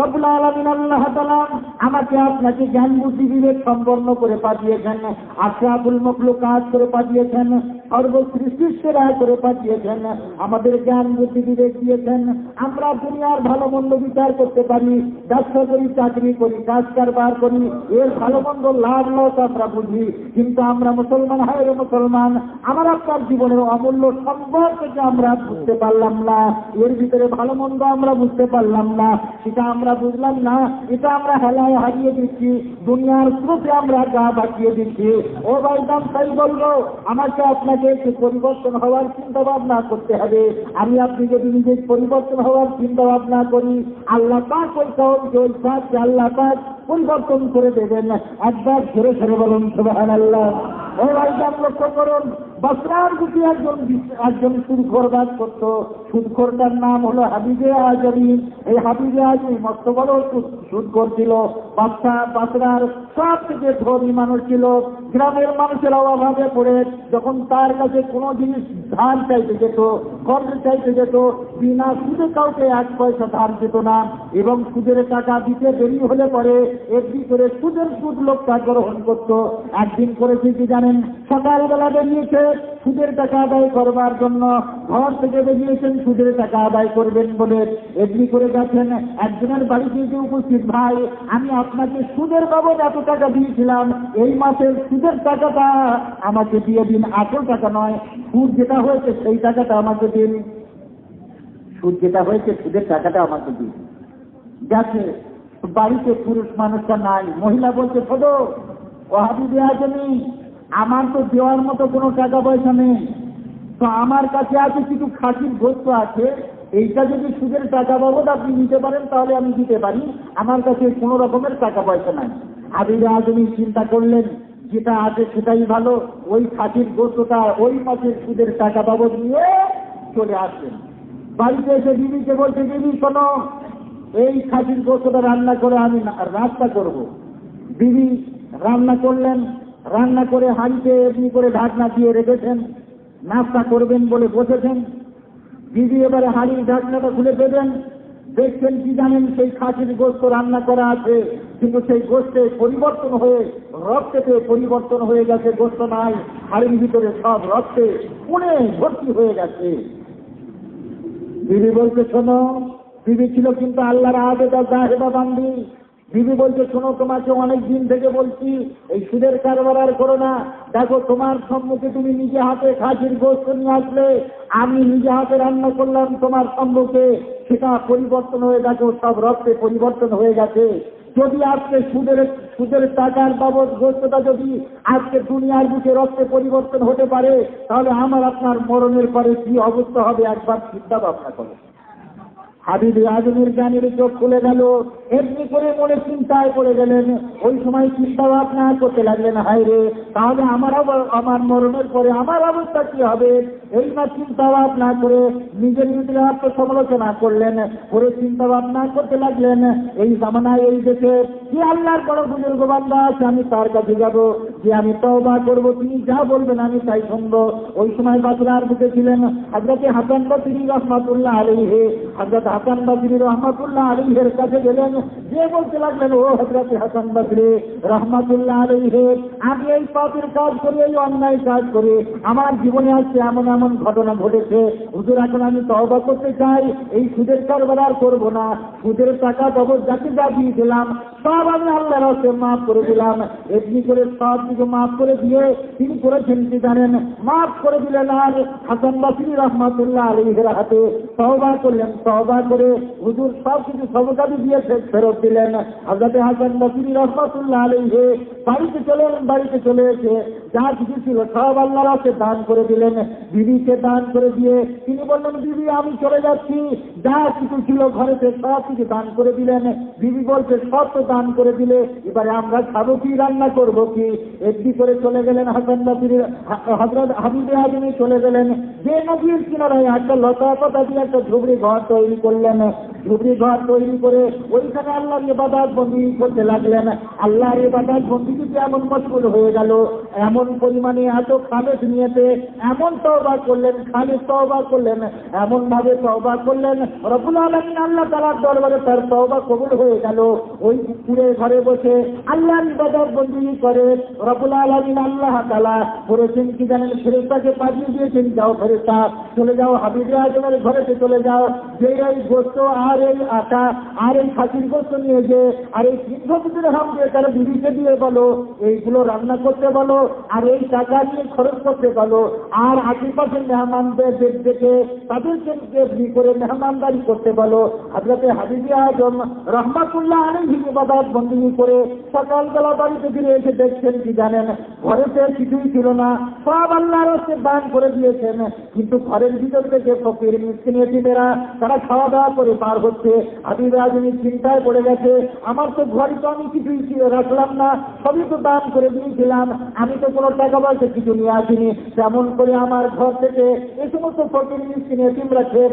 রব্বুল আলামিন আল্লাহ তাআলা আমাকে আপনাকে জ্ঞান বুদ্ধি বিবেক সম্পন্ন করে পাঠিয়েছেন, আশরাফুল মাখলুকাত করে পাঠিয়েছেন, সর্বসৃষ্টির সেরা করে পাঠিয়েছেন। আমাদের জ্ঞান বুদ্ধি বিবেক দিয়েছেন, আমরা দুনিয়ার ভালো মন্দ বিচার করতে পারি, ব্যবসা করি, চাকরি করি, কাজ কারবার করি, এর ভালো মন্দ লাভ লস আমরা বুঝি। কিন্তু আমরা মুসলমান, হায়রে মুসলমান, আমার আপনার জীবনের অমূল্য সম্পদ থেকে আমরা বুঝতে পারলাম না, এর ভিতরে ভালো মন্দ আমরা বুঝতে পারলাম না, সেটা আমরা বুঝলাম না, এটা আমরা হেলায় হারিয়ে দিচ্ছি, দুনিয়ার স্রোতে আমরা গা বাঁচিয়ে দিচ্ছি। ও ভাইজান, তাই বলবো, আমাকে আপনাকে একটু পরিবর্তন হওয়ার চিন্তা ভাবনা করতে হবে। আমি আপনি যদি নিজে পরিবর্তন হওয়ার চিন্তা ভাবনা করি, আল্লাহ পাক ওই কওমকে, ওই জাতকে আল্লাহ পাক পরিবর্তন করে দেবেন। একবার ছেড়ে ছেড়ে বলুন সুবহানাল্লাহ। ও ভাইজান, লক্ষ্য করুন, বসরার দুটি একজন সুদখোরবাজ করত। সুদখোরটার নাম হলো হাবিবে আজমি। এই হাবিবে আজমি মস্ত বড় সুদখোর ছিল। বসরার সব থেকে ধনী মানুষ ছিল। গ্রামের মানুষেরা অভাবে পড়ে যখন তার কাছে কোনো জিনিস ধার চাইতে যেত, কর্জ চাইতে যেত, বিনা সুদে কাউকে এক পয়সা ধার দিত না, এবং সুদের টাকা দিতে দেরি হলে পরে একদিন করে সুদ লোকটা গ্রহণ করত। একদিন করেছে কি জানেন, সকালবেলা বেরিয়েছে সুদের টাকা আদায় করবার জন্য, ঘর থেকে বেরিয়েছেন সুদের টাকা আদায় করবেন বলে, এমনি করে গেছেন একজনের বাড়িতে যে উপস্থিত, ভাই আমি আপনাকে সুদের বাবদ এত টাকা দিয়েছিলাম, এই মাসের সুদের টাকাটা আমাকে দিয়ে দিন, আসল টাকা নয়, সুদ যেটা হয়েছে সেই টাকাটা আমাকে দিন, সুদ যেটা হয়েছে সুদের টাকাটা আমাকে দিন। গেছে, বাড়িতে পুরুষ মানুষটা নাই, মহিলা বলছে, শোনো ও হাবিবে আজমি, আমার তো দেওয়ার মতো কোনো টাকা পয়সা নেই, তো আমার কাছে আছে কিছু খাসির গোস্ত আছে, এইটা যদি সুদের টাকা বাবদ আপনি নিতে পারেন তাহলে আমি দিতে পারি, আমার কাছে কোনো রকমের টাকা পয়সা নাই। হাবিবে আজমি চিন্তা করলেন, যেটা আছে সেটাই ভালো, ওই খাসির গোস্তটা ওই মাসের সুদের টাকা বাবদ নিয়ে চলে আসলেন। বাড়িতে এসে বিবিকে বলছে, বিবি শোনো, এই খাসির গোস্তটা রান্না করে আমি নাস্তা করব। বিবি রান্না করলেন, রান্না করে হাঁড়িতে এমনি করে ঢাকনা দিয়ে রেখেছেন, নাস্তা করবেন বলে বসেছেন। বিবি এবারে হাঁড়ির ঢাকনাটা খুলে দেবেন, দেখছেন কি জানেন, সেই খাসির গোস্ত রান্না করা আছে, কিন্তু সেই গোস্তে পরিবর্তন হয়ে রক্তেতে পরিবর্তন হয়ে গেছে, গোস্ত নাই, হাড়ির ভিতরে সব রক্তে পুড়ে ভর্তি হয়ে গেছে। বিবি বলছে, শোনো, বিবি ছিল কিন্তু আল্লাহর আবেদা জাহেদা বান্দি। বিবি বলছে, শোনো, তোমাকে অনেক দিন থেকে বলছি এই সুদের কারবার আর করো না, দেখো তোমার সম্মুখে তুমি নিজে হাতে খাসির গোস্ত নিয়ে আসলে, আমি নিজে হাতে রান্না করলাম তোমার সম্মুখে, সেটা পরিবর্তন হয়ে দেখো সব রক্তে পরিবর্তন হয়ে গেছে। যদি আজকে সুদের টাকার বাবদ গোস্তটা যদি আজকে দুনিয়ার বুকে রক্তে পরিবর্তন হতে পারে, তাহলে আমার আপনার মরণের পরে কি অবস্থা হবে একবার চিন্তা ভাবনা করো। হাবিবে আজমির জ্ঞানের চোখ খুলে গেল, এমনি করে মনে চিন্তায় পড়ে গেলেন। ওই সময় চিন্তা ভাবনা করতে লাগলেন, হায় রে, তাহলে আমার মরণের পরে আমার অবস্থা কি হবে? এই না চিন্তা ভাবনা করে নিজের নিজের আত্মসমালোচনা করলেন, করে চিন্তা ভাবনা করতে লাগলেন এই জামানায় এই দেশে যে আল্লাহর বড় বুজুর্গ বান্দা আছে আমি তার কাছে যাব, যে আমি তওবা করব, তিনি যা বলবেন আমি তাই শুনবো। ওই সময় বাসরার বুকে ছিলেন হযরত হাসান বসরি রহমাতুল্লাহ আলাইহি। হযরত হাসান বসরি রহমাতুল্লাহ আলাইহির কাছে গেলেন, যে বলতে লাগলেন, ও হযরত হাসান বসরি রহমাতুল্লাহ আলাইহি, আমি এই পাপের কাজ করি, এই অন্যায় কাজ করি, আমার জীবনে আজকে এমন এমন ঘটনা ঘটেছে, হুজুর এখন আমি তওবা করতে চাই, এই সুদের কারবার আর করবো না, সুদের টাকা কবর যাকে যা দিয়ে দিলাম সব আমি আল্লাহর রাস্তায় মাফ করে দিলাম। এমনি করে সব কিছু মাফ করে দিয়ে তিনি করেছেন কি জানেন, মাফ করে দিলেন আর হাসান বসরি রহমাতুল্লাহ আলাইহির হাতে তওবা করলেন। তওবা করে হুজুর সব কিছু সবকাদি দিয়ে ফেরত দিলেন। হযরত হাসান বসরি রহমাতুল্লাহ আলাইহি বাড়িতে চলে এসে যা কিছু ছিল সব আল্লাহর রাস্তায় দান করে দিলেন। বিবিকে দান করে দিয়ে তিনি বললেন, বিবি আমি চলে যাচ্ছি, যা কিছু ছিল ঘরেতে সব কিছু দান করে দিলেন। বিবি বলছে, সব তো দান করে দিলে, এবারে আমরা খাবো কি, রান্না করবো কি? একটি করে চলে গেলেন হাসান বসরি, হযরত হাবিবে আজমি চলে গেলেন, যে নদীর কিনারায় একটা লতা পাতা দিয়ে একটা ঝুবড়ি ঘর তৈরি করলেন। ঝুবড়ি ঘর তৈরি করে ওইখানে আল্লাহর ইবাদত বন্দি করতে লাগলেন। আল্লাহর ইবাদত বন্দি যদি এমন মশগুল হয়ে গেল, এমন পরিমাণে এত খালেস নিয়েতে এমন তওবা করলেন, খালিস তওবা করলেন, এমন ভাবে তওবা করলেন, রব্বুল আলামিন আল্লাহ তাআলার দরবারে তার তওবা কবুল হয়ে গেল। ওই পুকুরের ঘরে বসে আল্লাহর ইবাদত বন্দি করে রব্বুল আলামিন আল্লাহ তাআলা করেছেন কি জানেন, ফেরেশতাকে পাঠিয়ে দিয়েছেন, যাও ফেরেশতা চলে যাও হাবিবে আজমের ঘরেতে চলে যাও, যে এই গোস্ত আর এই আটা আর এই খাসির গোস্ত নিয়ে যে আর এই সিদ্ধ হাম দিয়ে তারা বিবিকে দিয়ে বলো এইগুলো রান্না করতে বলো, আর এই টাকা নিয়ে খরচ করতে বলো, আর আশেপাশের মেহমানদের দেখে তাদেরকে করে মেহমানদারি করতে বলো। হযরতে হাবিবে আজম রহমাতুল্লাহ আলাইহি ইবাদত বন্দি করে সকালবেলা বাড়িতে ফিরে এসে দেখছেন কি জানেন, ঘরেতে কিছুই ছিল না, সব আল্লাহর রাস্তায় দান করে দিয়েছেন, কিন্তু ঘরের ভিতর থেকে ফকির মিসকিন এতিমেরা তারা খাওয়া দাওয়া করে পার হচ্ছে। হাবিবে আজমি চিন্তায় পড়ে গেছে, আমার তো ঘরে তো আমি কিছুই রাখলাম না, সবই তো দান করে দিয়েছিলাম, আমি তো কোনো টাকা পয়সা কিছু নিয়ে আসিনি, তেমন করে আমার ঘর থেকে এই সমস্ত ফকির মিসকিন এতিমরা খেয়ে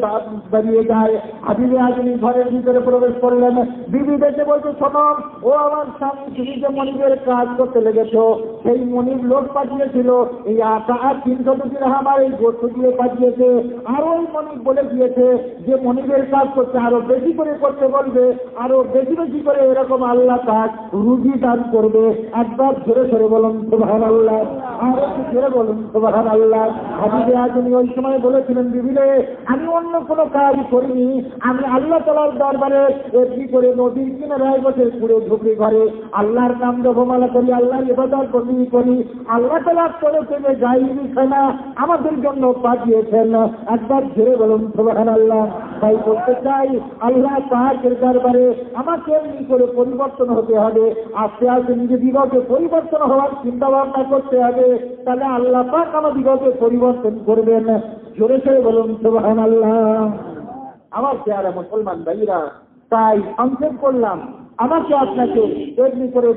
বেরিয়ে যায়। হাবিবে আজমি ঘরের ভিতরে প্রবেশ করলেন, বিবি দেখে বলছে, শোনো, ও আমার স্বামী তুমি যে মনিবের কাজ করতে লেগেছ, সেই মনিব লোক পাঠিয়েছিল, এই আটা আর 300 দিরহাম আর এই গোস্ত দিয়ে পাঠিয়েছে, আর ওই মনিব বলে দিয়েছে যে মনিবের কাজ করতে আরো বেশি করে করতে বলবে, আরো বেশি বেশি করে এরকম আল্লাহ কাজ রুজি দান করবে। একবার ধরে ধরে বলুন সুবহানাল্লাহ, আর একটু ধরে বলুন সুবহানাল্লাহ। হাবিবে আজমি ওই সময় বলেছিলেন, বিবিরে আমি অন্য কোনো কাজ করিনি, আমি আল্লাহ তাআলার দরবারে এমনি করে নদীর কিনারায় বসে পুরো ঝুপড়ি ঘরে আল্লাহর নাম জপমালা করি, আল্লাহর ইবাদত বন্দেগী করি, আল্লাহ তাআলা করে থেকে গায়বী খানা আমাদের জন্য পাঠিয়েছেন। একবার ধরে বলুন সুবহানাল্লাহ। তাই বলতে চাই, আল্লাহ পাকের দরবারে আমাকে এমনি করে পরিবর্তন হতে হবে, আস্তে আস্তে নিজে দিগকে পরিবর্তন হওয়ার চিন্তা ভাবনা করতে হবে, তাহলে আল্লাহ পাক আমার দিগকে পরিবর্তন করবেন। জোরে সরে বলুন সুবহানাল্লাহ। আমার প্রিয় মুসলমান ভাইরা, তাই সংক্ষেপ করলাম, আমাকে আপনাকে এমনি করে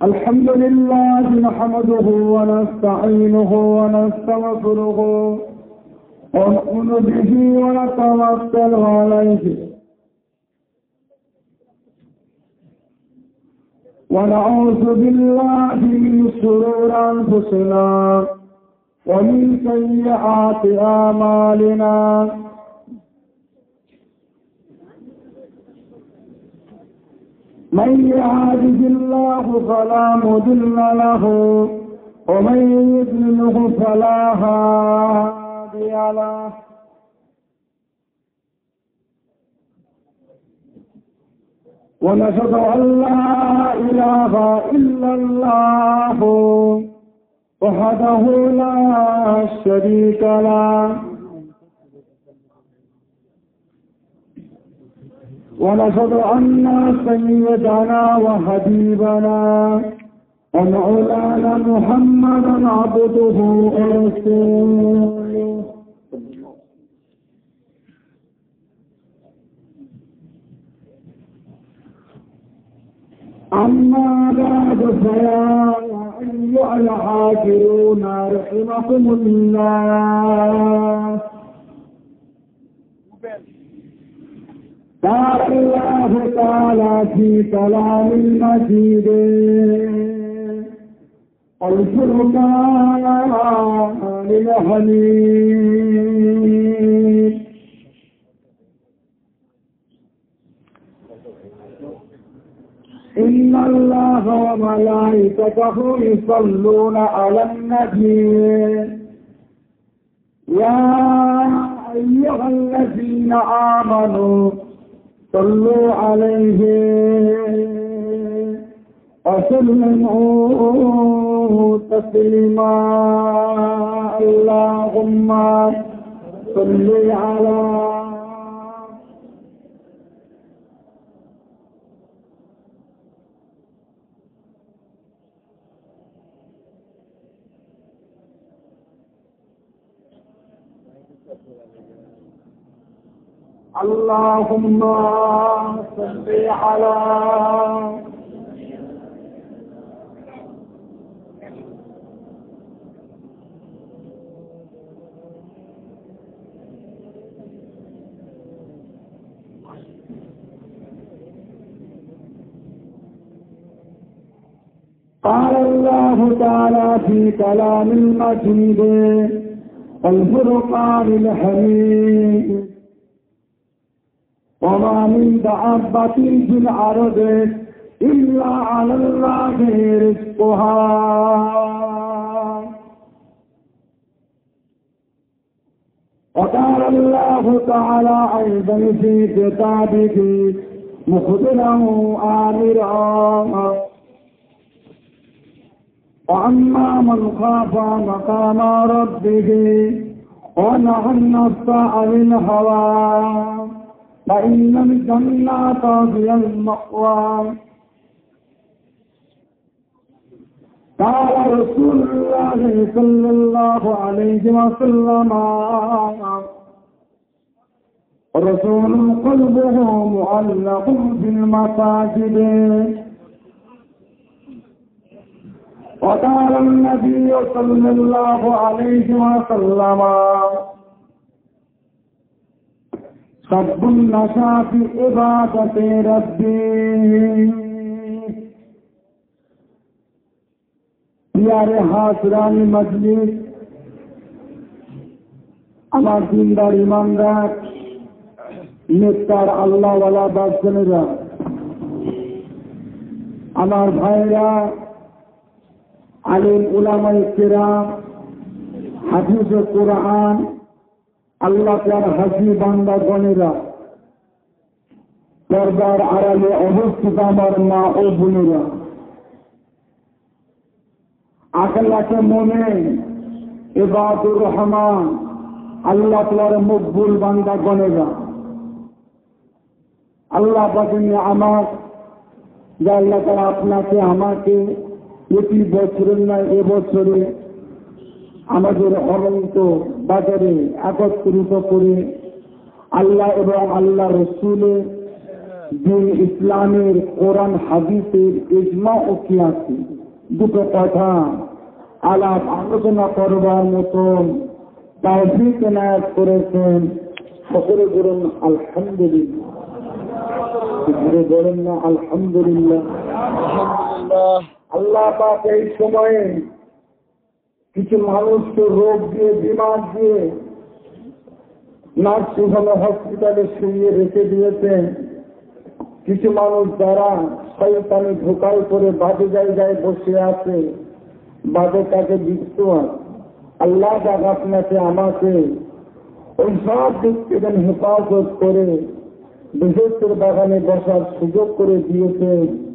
الحمد لله نحمده ونستعينه ونستغفره ونؤمن به ونتوكل عليه ونعوذ بالله من شرور أنفسنا ومن سيئات أعمالنا من يهده الله فلا مضل له ومن يضلله فلا هادي له ونشهد أن لا إله إلا الله وحده لا شريك له ونشهد أن سيدنا وحبيبنا ومولانا محمدا عبده ورسوله أما بعد فيا أيها الحاضرون رحمكم الله. قال الله تعالى في كلام المجيد الفرقان الحميد. إن الله وملائكته يصلون على النبي يا أيها الذين آمنوا صلوا عليه وسلموا تسليما. اللهم صل على اللهم صل على قال الله تعالى في كلام المجيد الفرقان الحميد. وما من دابة في الأرض إلا على الله رزقها. وقال الله تعالى أيضا في كتابه مخبرا آمرا وأما من خاف مقام ربه ونهى النفس عن الهوى فإن الجنة هي المأوى. قال رسول الله صلى الله عليه وسلم رسول قلبه معلق في المساجد. وقال النبي صلى الله عليه وسلم سب النشا في عبادة ربي. प्यारे हाजरानी मजलिस, আমার দিনদার ইমানদার নেককার আল্লাহওয়ালা দাসগণেরা, আমার ভাইরা, আলিম উলামায়ে কেরাম, হাফিজে কোরআন, আল্লাহ তার হাজি বান্দাগণেরা, পর্দার আড়ালে অবস্থিত আমার মা ও বোনেরা, আল্লাহকে মনে ইবাদুর রহমান, আল্লাহ তাআলার মকবুল বান্দাগণেরা, আল্লাহ পাকের নিয়ামত যে আল্লাহ তাআলা আপনাকে আমাকে প্রতি বছরের নয় এবছরে আমাদের অনন্ত বাজারে একত্রিত করে আল্লাহ এবং আল্লাহ রসুলের দিন ইসলামের কোরআন হাদিসের ইজমা ও কিয়াসে দুটো কথা আলাপ আলোচনা করবার মতন তৌফিক এনায়েত করেছেন। সকলে বলুন আলহামদুলিল্লাহ। ঘুরে বলেন না আলহামদুলিল্লাহ। আল্লাহ পাক এই সময়ে কিছু মানুষকে রোগ দিয়ে বিমার দিয়ে নার্সিং হোমে হসপিটালে শুয়ে রেখে দিয়েছেন। কিছু মানুষ যারা শয়তানি ধোঁকায় করে বাজে জায়গায় বসে আছে, বাজে কাজে লিপ্ত আছে, আল্লাহ পাক আপনাকে আমাকে ওই সব দিক থেকে হেফাজত করে বৃহস্পতির বাগানে বসার সুযোগ করে দিয়েছে।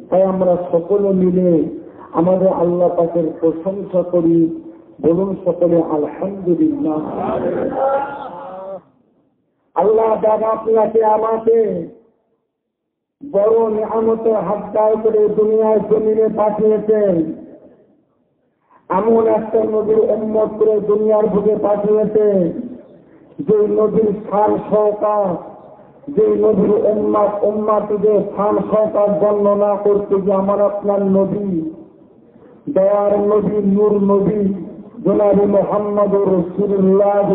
তাই আমরা সকলে মিলে আমাদের আল্লাহ পাকের প্রশংসা করি। বলুন সকলে আলহামদুলিল্লাহ। আল্লাহ পাক আপনাকে আমাকে বড় নিয়ামতের হাত দায় করে দুনিয়ার জমিনে পাঠিয়েছেন। এমন একটা নদীর উম্মত করে দুনিয়ার বুকে পাঠিয়েছে যে নদীর সার সহকার যে নবীর উম্মাতিদের স্থান সহকার বর্ণনা করতে যে আমার আপনার নবী, দয়ার নবী, নূর নবী জনাবি মুহাম্মদুর রাসূলুল্লাহ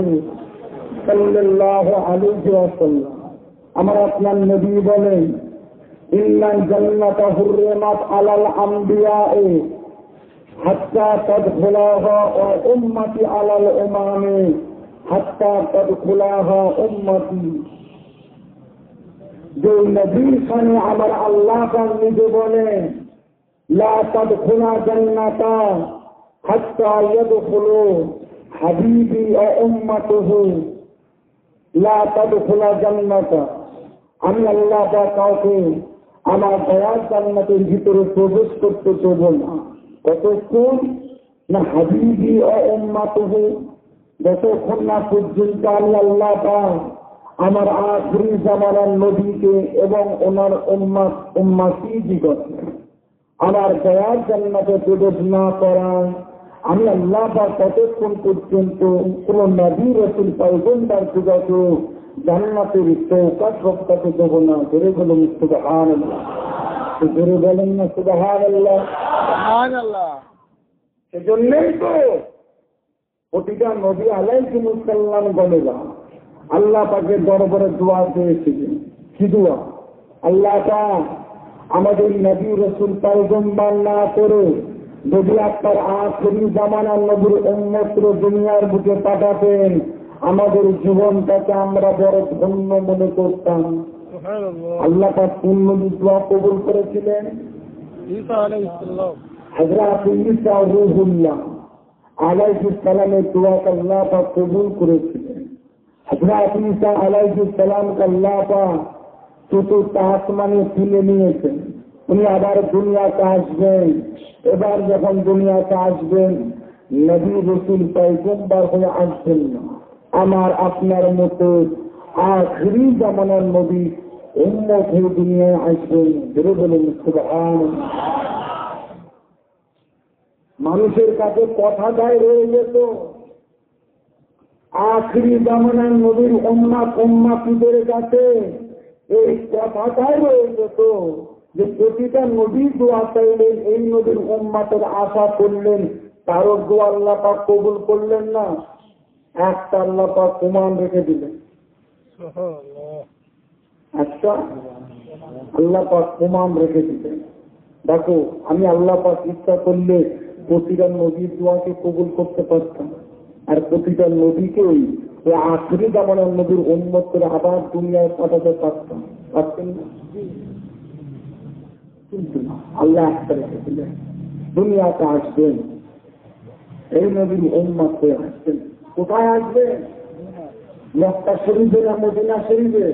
সাল্লাল্লাহু আলাইহি ওয়াসাল্লাম, আমার আপনার নবী বলেন, ইন্নাল জান্নাতা হুররিমাত আলাল আমবিয়ায়ে হাত্তা তাদখুলাহা ওয়া উম্মতি আলাল উমামি হাত্তা তাদখুলাহা উম্মতি। যে নবীর সামনে আমার আল্লাহ পাক নিজে বলেন, লা তাদখুলা জান্নাতা হাত্তা ইয়াদখুলু হাবিবি ওয়া উম্মাতুহু। লা তাদখুলা জান্নাতা, আমি আল্লাহ পাক কাউকে আমার দয়ার জান্নাতের ভিতরে প্রবেশ করতে দেব না কতক্ষণ না হাবিবি ও উম্মাতুহু, যতক্ষণ না পর্যন্ত আমি আল্লাহ পাক আমার আখিরি জামানার নবীকে এবং ওনার উম্মাতিদিগকে আমার দয়ার জান্নাতে প্রবেশ না করায় আমি আল্লাহ পাক ততক্ষণ পর্যন্ত কোন নবী রাসূল পয়গম্বর দিগকে জান্নাতের চৌকাঠ রক্ষাতে দেব না। ধরে বলুন সুবহানাল্লাহ, ধরে বলেন না সুবহানাল্লাহ, সুবহানাল্লাহ। সেজন্যই তো প্রতিটা নবী আলাইহিস সালাম বলেরা আল্লাহ পাকের দরবারে দোয়া চেয়েছিলেন। কি দোয়া? আল্লাহ পাক আমাদের নবী রাসূল পয়গম্বর না করে যদি আপনার আখিরি জামানার নবীর উম্মতকে দুনিয়ার বুকে পাঠাতেন, আমাদের জীবনটাকে আমরা বড় ধন্য মনে করতাম। আল্লাহ পাক কোন নবীর দোয়া কবুল করেছিলেন? ঈসা আলাইহিস সালাম। হযরত ঈসা রূহুল্লাহ আলাইহিস সালামের দোয়াকে আল্লাহ পাক কবুল করেছিলেন। হযরত ঈসা আলাইহিস সালামকে আল্লাহ পাক চতুর্থ আসমানে তুলে নিয়েছেন। উনি আবার দুনিয়াতে আসবেন। এবার যখন দুনিয়াতে আসবেন, নবী রাসূল পয়গম্বর হয়ে আসবেন না, আমার আপনার মতো আখিরি জামানার নবী উম্মত হয়ে দুনিয়ায় আসবেন। ধরে বলুন সুবহানাল্লাহ। মানুষের কাছে কথাটাই রয়ে যেত, আখিরি জামানার নবীর উম্মাতিদের কাছে এই কথাটাই রয়ে যেত যে প্রতিটা নবী দোয়া চাইলেন, এই নবীর উম্মাতের আশা করলেন, তারও দোয়া আল্লাহ পাক কবুল করলেন না। একটা আল্লাহ পাক প্রমাণ রেখে দিলেন, একটা আল্লাহ পাক প্রমাণ রেখে দিলেন। দেখো, আমি আল্লাহ পাক ইচ্ছা করলে প্রতিটা নবীর দোয়াকে কবুল করতে পারতাম, আর প্রতিটা নবীকেই এই আখিরি জামানার নবীর উম্মত করে আবার দুনিয়ায় পাঠাতে পারতাম, পারতেন না? কিন্তু আল্লাহ একটা রেখে দিলেন, দুনিয়াতে আসবেন, এই নবীর উম্মত হয়ে আসবেন। কোথায় আসবেন? মক্কা শরীফে না মদিনা শরীফে?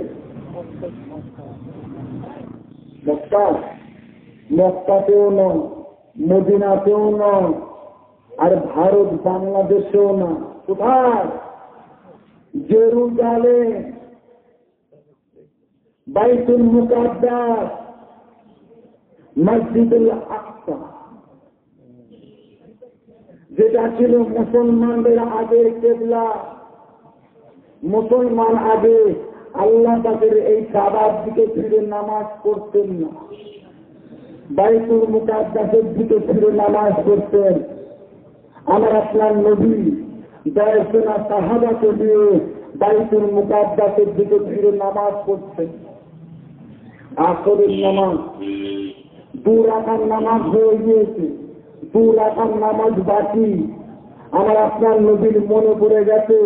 মক্কাতেও না, মদিনাতেও না, আর ভারত বাংলাদেশেও না। কোথায়? জেরুজালেম, বাইতুল মুকাদ্দাস, মসজিদুল আকসা, যেটা ছিল মুসলমানদের আগের কিবলা। মুসলমান আগে আল্লাহ তাদের এই কাবার দিকে ফিরে নামাজ পড়তেন না, বাইতুল মুকাদ্দাসের দিকে ফিরে নামাজ পড়তেন। আমার আপনার নবী দশজনা সাহাবাকে দিয়ে বাইতুল মুকাদ্দাসের দিকে ফিরে নামাজ পড়তেন। আসরের নামাজ 2 রাকাত নামাজ হয়ে গিয়েছে, 2 রাকাত নামাজ বাকি। আমার আপনার নবীর মনে পড়ে গেছে,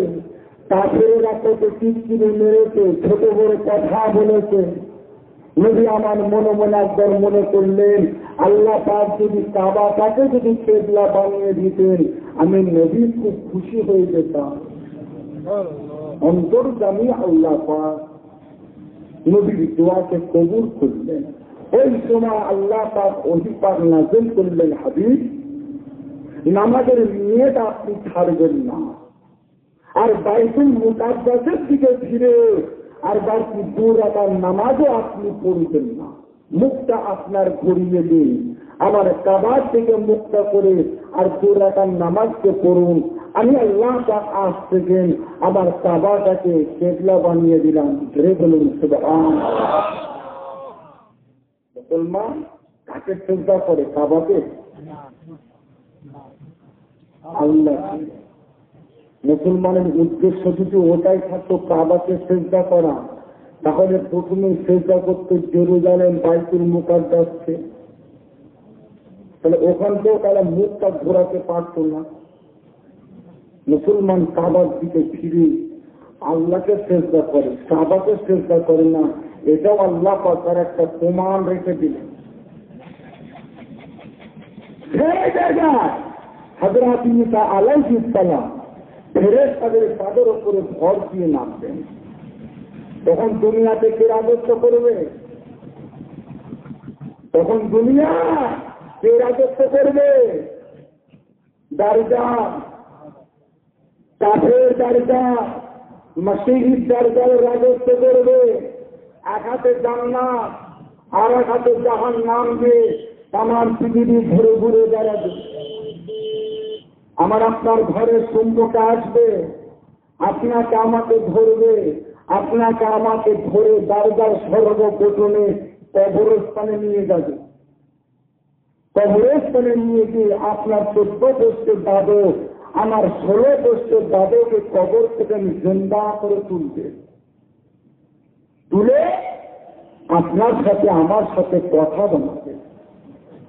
কাফেরেরা কত চিৎকিরে মেরেছে, ছোট বড় কথা বলেছে। নবী আমার মনে মনে একবার মনে করলেন, আল্লাহ পাক যদি কাবাটাকে যদি কিবলা বানিয়ে দিতেন, আমি নবী খুব খুশি হয়ে যেতাম। অন্তর্যামী আল্লাহ পাক নবীর দোয়াকে কবুল করলেন। ওই সময় আল্লাহ পাক ওহী পাক নাযিল করলেন, হাবিব, নামাজের নিয়ত আপনি ছাড়বেন না, আর বাইতুল মুকাদ্দাসের দিকে ফিরে আর বাকি 2 রাকাত নামাজও আপনি পড়বেন না। মুখটা আপনার ঘুরিয়ে দিন, আমার কাবার থেকে মুখটা করে আর 2 রাকাত নামাজকে পড়ুন, আমি আল্লাহ পাক আজ থেকে আমার কাবাটাকে কেবলা বানিয়ে দিলাম। ধরে বলুন সুবহানাল্লাহ। মুসলমান কাকে চিন্তা করে? কাবাকে? আল্লাহ। মুসলমানের উদ্দেশ্য যদি ওটাই থাকতো কাবাকে সেজদা করা, তাহলে প্রথমে সেজদা করতে জেরুজালেম বাইতুল মুকাদ্দাসকে, তাহলে ওখান থেকেও তারা মুখটা ঘোরাতে পারত না। মুসলমান কাবার দিকে ফিরে আল্লাহকে সেজদা করে, কাবাকে সেজদা করে না। এটাও আল্লাহ পাক তার একটা প্রমাণ রেখে দিলেন। সেই জায়গায় হযরত ঈসা আলাইহিস সালাম ফেরেশতাদের তাদের উপরে ভর দিয়ে নামবেন। তখন দুনিয়াতে কে রাজত্ব করবে? তখন দুনিয়া কে রাজত্ব করবে? দারজা, কাফের দারজা, মসজিদ দারজার রাজত্ব করবে। এক হাতে জান্নাত আর এক হাতে জাহান্নাম দিয়ে তামাম পৃথিবী ঘুরে ঘুরে বেড়াবে। আমার আপনার ঘরের সম্মুখে আসবে, আপনাকে আমাকে ধরবে, আপনাকে আমাকে ধরে দারজার সর্বপ্রথমে কবরস্থানে নিয়ে যাবে। কবরস্থানে নিয়ে গিয়ে আপনার 14 বছরের দাদু, আমার 16 বছরের দাদুকে কবর থেকে জিন্দা করে তুলবে। তুলে আপনার সাথে আমার সাথে কথা বলাবে।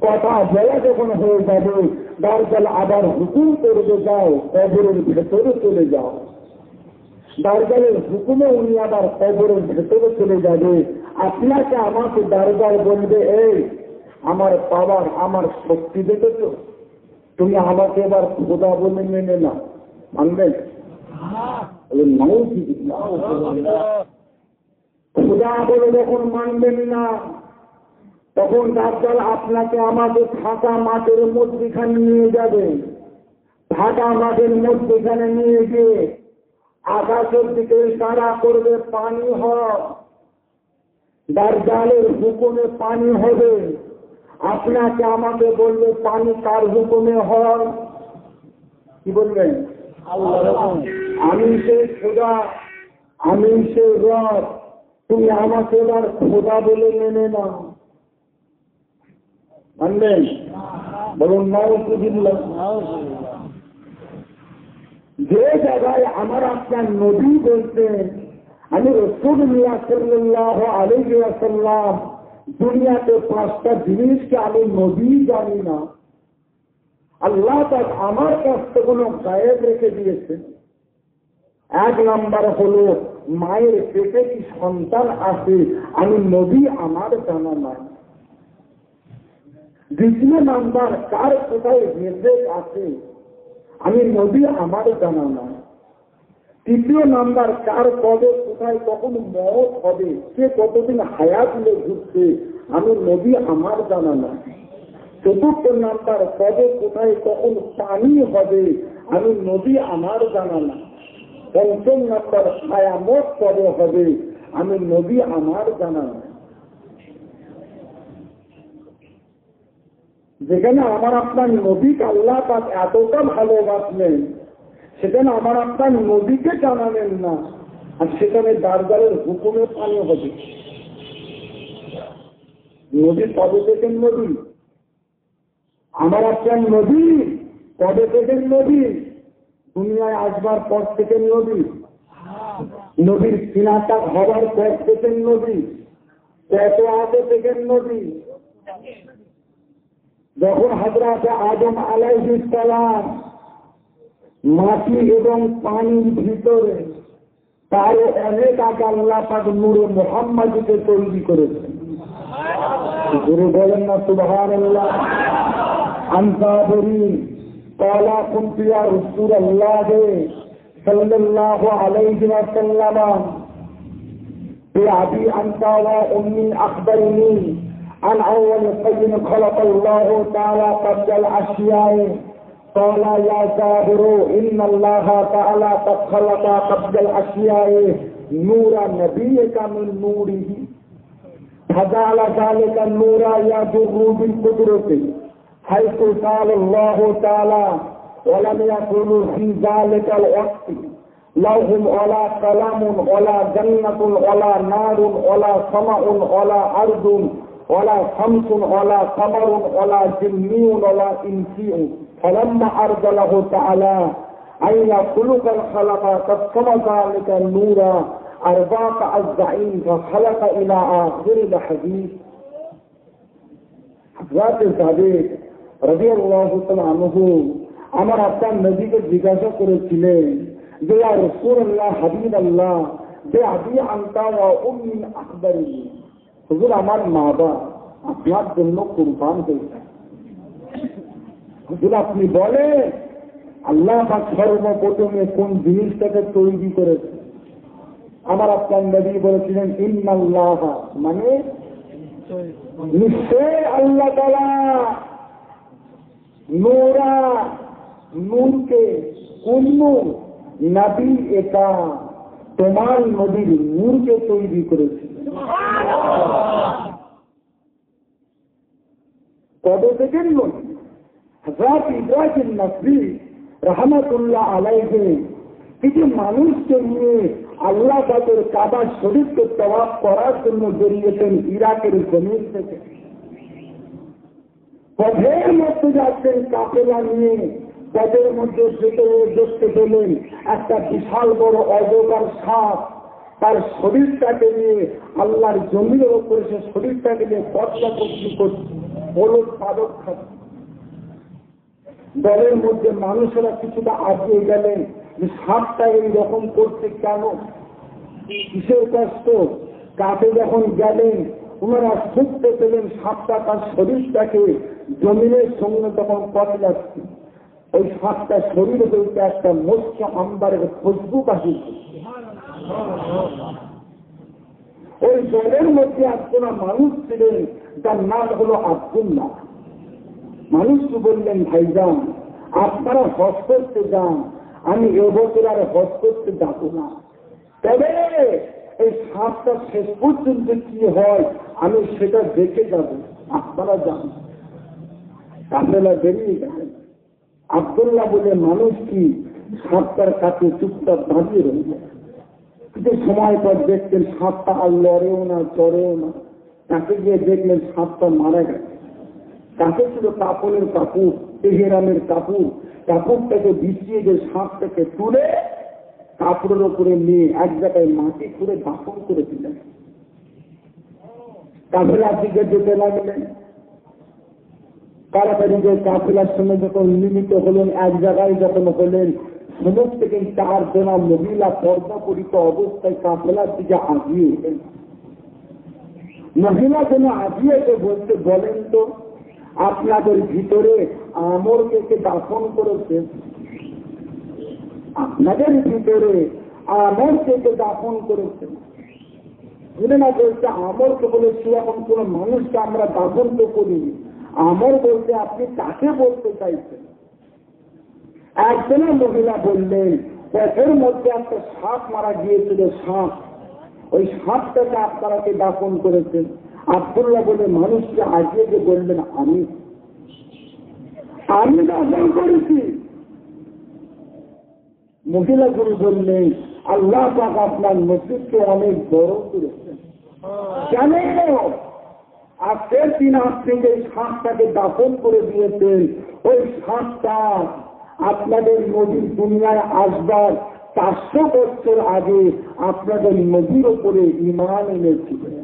কথা বলা যখন হয়ে যাবে, দারজাল আবার হুকুম করবে, যাও কবরের ভেতরে চলে যাও। দারজালের হুকুমে উনি আবার কবরের ভেতরে চলে যাবে। আপনাকে আমাকে দারজাল বলবে, এই আমার পাওয়ার, আমার শক্তি দেখেছ, তুমি আমাকে এবার খোদা বলে মেনে নাও, মানবেন? খোদা বলে যখন মানবেন না, তখন দাজ্জাল আপনাকে আমাকে ফাঁকা মাঠের মধ্যখানে নিয়ে যাবে। ফাঁকা মাঠের মধ্যখানে নিয়ে গিয়ে আকাশের দিকে ইশারা করবে, পানি হয়। দাজ্জালের হুকুমে পানি হবে। আপনাকে আমাকে বলবে, পানি কার হুকুমে হয়? কি বলবেন? আল্লাহর। আমি সে খোদা, আমি সে রব, তুমি আমাকে এবার খোদা বলে মেনে নাও, মানবেন? বলুন নাউযুবিল্লাহ। যে জায়গায় আমার আপনার নবী বলতেন, আমি রাসূলুল্লাহ সাল্লাল্লাহু আলাইহি ওয়াসাল্লাম দুনিয়াতে 5টা জিনিসকে আমি নবী জানি না, আল্লাহ পাক আমার কাছ থেকে কোনো গায়েব রেখে দিয়েছেন। 1 নাম্বার হলো মায়ের পেটে কি সন্তান আছে, আমি নবী আমার জানা নাই। 2 নাম্বার কার কোথায় নির্দেশ আছে, আমি নবী আমার জানা নাই। 3 নাম্বার কার কবে কোথায় কখন মওত হবে, সে কতদিন হায়াত নিয়ে ঘুরছে, আমি নবী আমার জানা নাই। 4 নাম্বার কবে কোথায় কখন পানি হবে, আমি নবী আমার জানা নাই। 5 নাম্বার কিয়ামত কবে হবে, আমি নবী আমার জানা নাই। যেখানে আমার আপনার নবীকে আল্লাহ পাক এতটা ভালোবাসলেন, সেখানে আমার আপনার নবীকে জানালেন না, আর সেখানে দাজ্জালের হুকুমে পানি হবে। নবী কবে থেকে নবী? আমার আপনার নবী কবে থেকে নবী? দুনিয়ায় আসবার পর থেকে নবী। নবীর সিনাটা হবার পর থেকে নবী। কত আগে থেকে নবী? যখন হযরত আদম আলাইহিস সালাম মাটি এবং পানির ভিতরে, তার অনেক আগে আল্লাহ পাক নূরে মুহাম্মাদকে তৈরি করেছেন। গুরু বলেন না সুবহানাল্লাহ। আনসাবরি ক্বালা কুনতু ইয়া রাসূলুল্লাহ সাল্লাল্লাহু আলাইহি ওয়াসাল্লাম بأبي أنت وأمي أخبرني عن أول شيء خلق الله تعالى قبل الأشياء قال يا جابر إن الله تعالى قد خلق قبل الأشياء نور نبيك من نوره فجعل ذلك النور يضر بالقدرة حيث قال الله تعالى ولم يكونوا في ذلك الوقت لهم ولا كلام ولا جنة ولا نار ولا سماء ولا أرض ولا شمس ولا قمر ولا جني ولا إنسي فلما أراد له تعالى أن يخلق الخلق قسم ذلك النور أربعة أجزاء فخلق إلى آخر الحديث. حضرات সাদিক রাদিয়াল্লাহু তাআলা আনহু আমার আপনার নবীকে জিজ্ঞাসা করেছিলেন যে ইয়া রাসূলুল্লাহ হাবিবাল্লাহ যে আবি আনতা ওয়া উম্মি আখবারি, হুজুর আমার মা বাবা আপনার জন্য কুরবান হয়েছে। হুজুর আপনি বলেন আল্লাহ পাক সর্বপ্রথমে কোন জিনিসটাকে তৈরি করেছে? আমার আপনার নবী বলেছিলেন ইন্নাল্লাহ, মানে নিশ্চয় আল্লাহ তাআলা নূরা, নূরকে কোন নবী এটা তোমার নবীর নূরকে তৈরি করেছে। কবে দেখেন নবী হযরত ইব্রাহিম নবী রহমতুল্লাহ আলাইহি কিছু মানুষকে নিয়ে আল্লাহ পাকের কাবা শরীফকে তওয়াফ করার জন্য বেরিয়েছেন ইরাকের জমিন থেকে। পথের মধ্যে যাচ্ছেন কাফেলা নিয়ে, পথের মধ্যে দেখতে পেলেন একটা বিশাল বড় অজগর সাপ তার শরীরটাকে নিয়ে আল্লাহর জমিনের ওপরে সে শরীরটাকে নিয়ে পথটা করছে, বলদ পাদক খাচ্ছে। দলের মধ্যে মানুষেরা কিছুটা আগিয়ে গেলেন যে সাপটা এইরকম করছে কেন, কিসের কষ্ট? কাছে যখন গেলেন ওনারা শুনতে পেলেন সাপটা তার শরীরটাকে জমিনের সঙ্গে তখন পথে যাচ্ছে। ওই সাপটা শরীরে বলতে একটা মৎস্য আম্বারের খুশবু আসিছে। ওই দলের মধ্যে একজন মানুষ ছিলেন যার নাম হলো আব্দুল্লাহ। মানুষ বললেন ভাইজান আপনারা হজ করতে যান, আমি এবছর আর হজ করতে যাব না, তবে এই সাপটা শেষ পর্যন্ত কি হয় আমি সেটা দেখে যাব, আপনারা যান। কাফেলা বেরিয়ে গেলেন। আব্দুল্লাহ বলে মানুষ কি সাপটার কাছে চুপচাপ দাঁড়িয়ে রইল। কিছু সময় পর দেখতেন সাপটা আর লড়েও না চড়েও না। তাকে গিয়ে দেখলেন সাপটা মারা গেছে। তাকে ছিল কাপড়ের কাপড়, তেহরানের কাপড়, কাপড়টাকে বিছিয়ে যে সাপটাকে তুলে কাপড়ের উপরে নিয়ে এক জায়গায় মাটি করে দাফন করে দিলেন। কাফেলার দিকে যেতে লাগলেন। তাড়াতাড়ি যে কাফেলার সঙ্গে যখন মিলিত হলেন, এক জায়গায় যখন হলেন, সমস্ত থেকে 4 জনা মহিলা পর্দা পরিত অবস্থায় কাফেলার দিকে আগিয়ে এলেন। মহিলা যেন আগিয়ে বলতে বলেন তো আপনাদের ভিতরে আমরকে কে দাফন করেছে? আপনাদের ভিতরে আমরকে কে দাফন করেছে? বুঝে না বলছে আমরকে বলেছি, এখন কোন মানুষকে আমরা দাফন তো করিনি। আমর বলতে আপনি কাকে বলতে চাইছেন? একজনের মহিলা বললেন পথের মধ্যে একটা সাপ মারা গিয়েছিল, সাপ, ওই সাপটাকে আপনারা কে দাফন করেছেন? আব্দুল্লাহ বলে মানুষকে আগিয়ে যে বললেন আমি দাফন করেছি। মহিলাগুলো বললেন আল্লাহ পাক আপনার মসজিদকে অনেক বড় করেছেন। কেন? আজকের দিন আপনি যে সাপটাকে দাফন করে দিয়েছেন, ওই সাপটা আপনাদের নদীর দুনিয়ায় আসবার 400 বছর আগে আপনাদের নদীর উপরে ঈমান এনেছিলেন।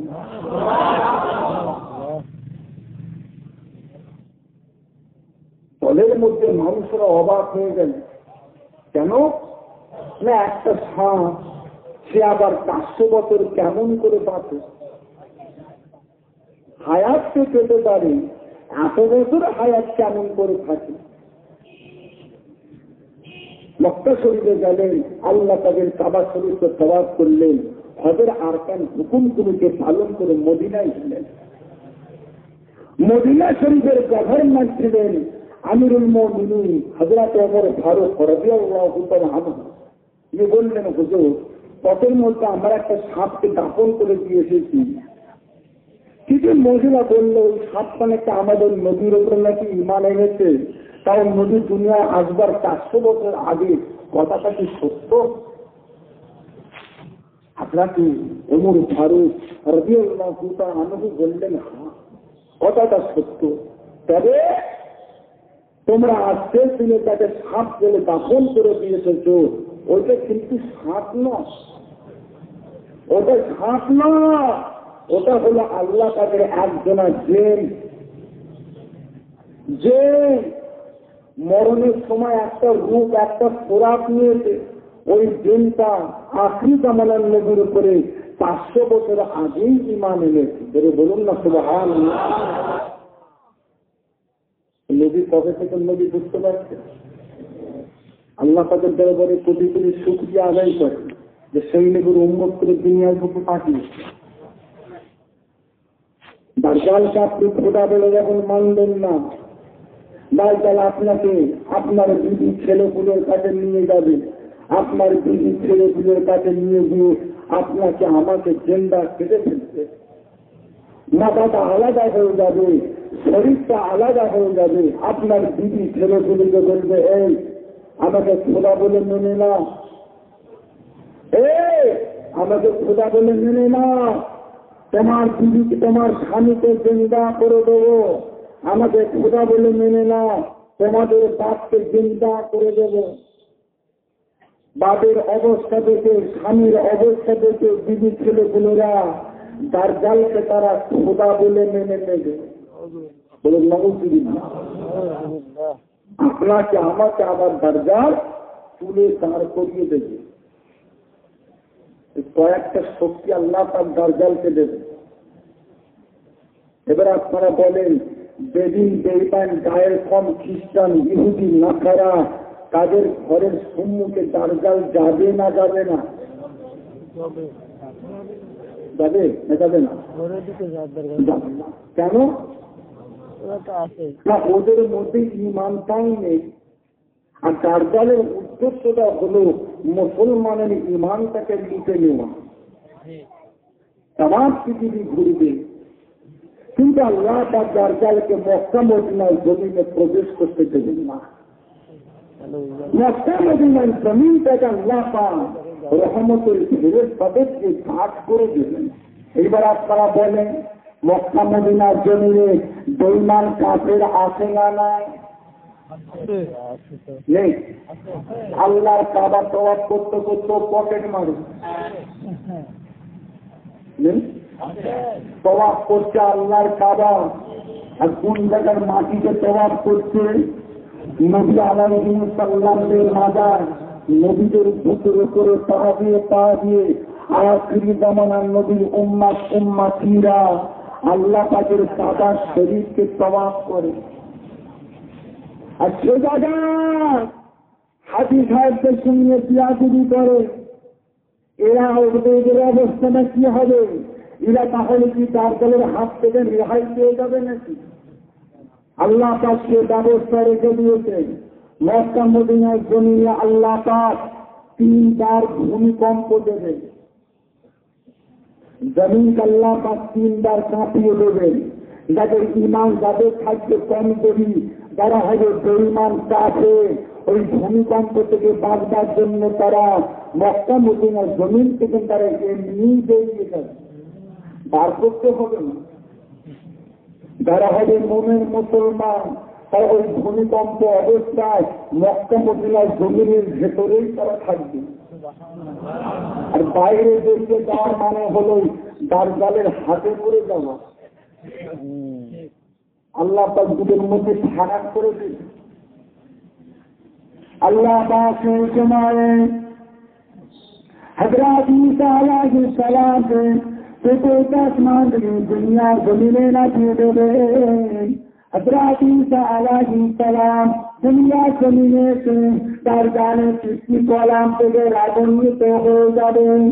দলের মধ্যে মানুষেরা অবাক হয়ে গেল। কেন না একটা সাপ সে আবার 400 বছর কেমন করে বাঁচে? হায়াত তো পেতে পারে, 100 বছর হায়াত কেমন করে থাকে? মক্কা শরীফে গেলেন, আল্লাহ তাদের কাবা শরীফকে তওয়াফ করলেন, হজের আরকান হুকুমগুলোকে পালন করে মদিনায় গেলেন। মদিনা শরীফের গভর্নর ছিলেন আমিরুল মুমিনিন হযরত ওমর ফারুক রাদিয়াল্লাহু তাআলা আনহু। তিনি বললেন হুজুর পথের মধ্যে আমরা একটা সাপকে দাফন করে দিয়ে এসেছি। কিছু মহিলা বলল ওই সাপটা নাকি আমাদের নদীর উপর নাকি ঈমান এনেছে, তাও নবী দুনিয়া আসবার 400 বছর আগে কথাটা কি সত্য? আপনাকে ওমর ফারুক রাদিয়াল্লাহু তাআলা আনহু বললেন, হ্যাঁ কথাটা সত্য। তবে তোমরা আজকের দিনে তাকে সাপ বলে দাফন করে দিয়েছ, ওইটা কিন্তু সাপ নয়, ওটা সাপ নয়, ওটা হলো আল্লাহ তাদের একজনা জেন, যে মরণের সময় একটা রূপ, একটা খোরাক নিয়েছে। ওই জেনটা আখরি জামানার নবীর উপরে 500 বছর আগেই ঈমান এনেছে। বলুন না সুবহানাল্লাহ। নবী কবে থেকে নবী বুঝতে পারছে? আল্লাহ তাদের দরবারে কোটি কোটি শুকরিয়া আদায় করে যে সেই নবীর উম্মত করে দুনিয়ার বুকে পাঠিয়েছে। দাজ্জালকে আপনি খোদা বলে যখন মানলেন না, দাজ্জাল আপনাকে আপনার দিদি ছেলেপুলের কাছে নিয়ে যাবে, আপনার দিদি ছেলেপুলের কাছে নিয়ে গিয়ে আপনাকে আমাকে জেন্ডা কেটে ফেলবে, মাথাটা আলাদা হয়ে যাবে, শরীরটা আলাদা হয়ে যাবে। আপনার দিদি ছেলেপুলিকে বলবে, এই আমাকে খোদা বলে মেনে না, আমাকে খোদা বলে মেনে না, তোমার দিদিকে তোমার স্বামীকে জিন্দা করে দেবো, আমাকে খোদা বলে মেনে না, তোমাদের বাপকে জিন্দা করে দেব। বাপের অবস্থা দেখে, স্বামীর অবস্থা দেখে দিদি ছেলেগুলোরা দাজ্জালকে তারা খোদা বলে মেনে নেবে। বলে নাউযুবিল্লাহ। আপনাকে আমাকে আবার দাজ্জাল তুলে দাঁড় করিয়ে দেবে। কয়েকটা শক্তি আল্লাহ তার দাজ্জালকে দেবে। এবার আপনারা বলেন, বেদিন বেইমান গায়ের কম খ্রিস্টান ইহুদি নাসারা তাদের ঘরের সম্মুখে দাজ্জাল যাবে না যাবে না? যাবে না যাবে না? কেন না? ওদের মধ্যে ইমানটাই নেই। আর দাজ্জালের উদ্দেশ্যটা হলো মুসলমানের ইমানটাকে লুটে নেওয়া। তামাম পৃথিবী ঘুরবে, কিন্তু আল্লাহ তার দাজ্জালকে মক্কা মদিনার জমিনে প্রবেশ করতে দেবেন না। মক্কা মদিনার জমিনটাকে আল্লাহ পাক রহমতের ঢেউয়ের তাদেরকে ঘাট করে দেবেন। এইবার আপনারা বলেন, মক্কা মদিনার জমিনে বেঈমান কাফের আছে না নাই? নেই। আল্লাহর কাবা তওয়াফ করতে করতে পকেট মারে, তওয়াফ করছে আল্লাহর কাবা, আর কোন জায়গার মাটিতে তওয়াফ করছে? নবী আলাইহিস সালামের মাজার, নবীদের ভিতরে করে পা দিয়ে আখিরি জামানার নবীর উম্মাতিরা আল্লাহ পাকের কাবা শরীফকে তওয়াফ করে। আর সে জায়গা হাজি সাহেবদের সঙ্গে পিয়াজুরি করে, এরা ওদের অবস্থাটা কি হবে? এরা তাহলে কি দাজ্জালের হাত থেকে রেহাই পেয়ে যাবে নাকি? আল্লাহ পাক সে ব্যবস্থা রেখে দিয়েছেন। মক্কা মদিনার জমিনে আল্লাহ পাক 3বার ভূমিকম্প দেবেন, জমিনকে আল্লাহ পাক 3বার কাঁপিয়ে দেবেন। যাদের ঈমান, যাদের থাকবে কমজোরি, যারা হবে বেঈমান কাফের, ওই ভূমিকম্প থেকে বাঁচবার জন্য তারা মক্কা মদিনার জমিন থেকে তারা এমনি বেরিয়ে যাবে, বার করতে হবে না। যারা হবে মুমিন মুসলমান, তারা ওই ভূমিকম্প অবস্থায় মক্কা মদিনার জমিনের ভেতরেই তারা থাকবে। আর বাইরে বেরিয়ে যাওয়ার মানে হলো দাজ্জালের হাতে পড়ে যাওয়া। আল্লাহ তার দুটোর মধ্যে ফারাক করে দিয়েছে। আল্লাহ পাক সেই সময়ে হযরত ঈসা আলাইহিস সালামকে প্রত্যেক আসমান থেকে দুনিয়া জমিনে নামিয়ে দেবেন। হযরত ঈসা আলাইহিস সালাম দুনিয়া জমিনে এসে তার গানের সৃষ্টি কলাম থেকে রাগান্বিত হয়ে যাবেন।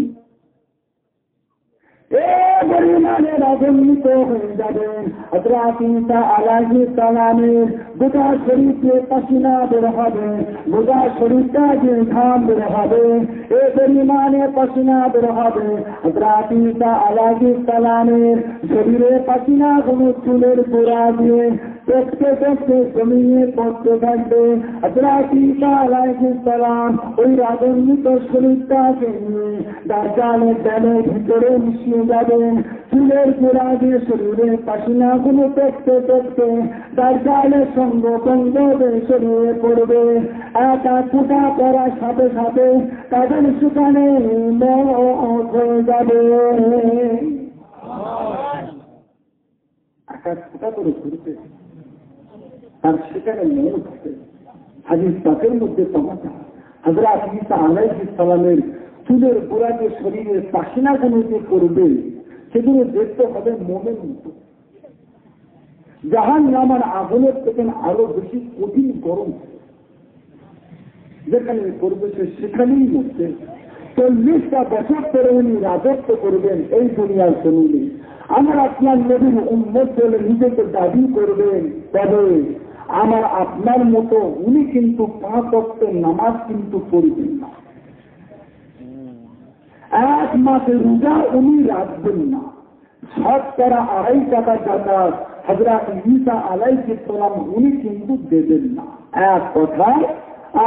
রাগান্বিত হয়ে যাবেন। হযরত ঈসা আলাইহিস সালামের গোটা শরীরে পাসিনা বের হবে, গোটা শরীরটা যে ঘাম বের হবে, এ পরিমাণে পাসিনা বের হবে। হযরত ঈসা আলাইহিস সালামের শরীরে পাসিনা গুলো চুলের গোড়া দিয়ে দেখতে দেখতে জমিনে পড়তে থাকবে। হযরত ঈসা আলাইহিস সালাম ওই রাগান্বিত শরীরটাকে নিয়ে দাজ্জালের দেহের ভিতরে মিশিয়ে যাবেন। চুলের গোড়া দিয়ে শরীরের পাশিনাগুলো দেখতে দেখতে দাজ্জালের সঙ্গ বন্ধ শরীরে পড়বে। এক ফুটা পড়ার সাথে সাথে তাদের সেখানে মওত হয়ে যাবে। এক ফুটা করে ঘুরবে, আর সেখানে মওত হবে। হাদিস পাকের মধ্যে সমাচার হযরত ঈসা আলাইহিস সালামের চুলের গোড়া দিয়ে শরীরের পাশিনাগুলো যে পড়বে সেগুলো দেখতে হবে মোমের মতো। জাহান্নামের আগুনের থেকে আরো বেশি কঠিন গরম, যেখানে করবে সেখানেই মধ্যে 40টা বছর ধরে উনি রাজত্ব করবেন এই দুনিয়ার জমিনে। আমার আপনার নবীর উম্মত বলে নিজেকে দাবি করবেন, তবে আমার আপনার মতো উনি কিন্তু 5 ওয়াক্তের নামাজ কিন্তু পড়বেন না, 1 মাসের রোজা উনি রাখবেন না, 2.5 টাকা জাকাত হযরত ঈসা আলাইহিস সালাম উনি কিন্তু দেবেন না। এক কথায়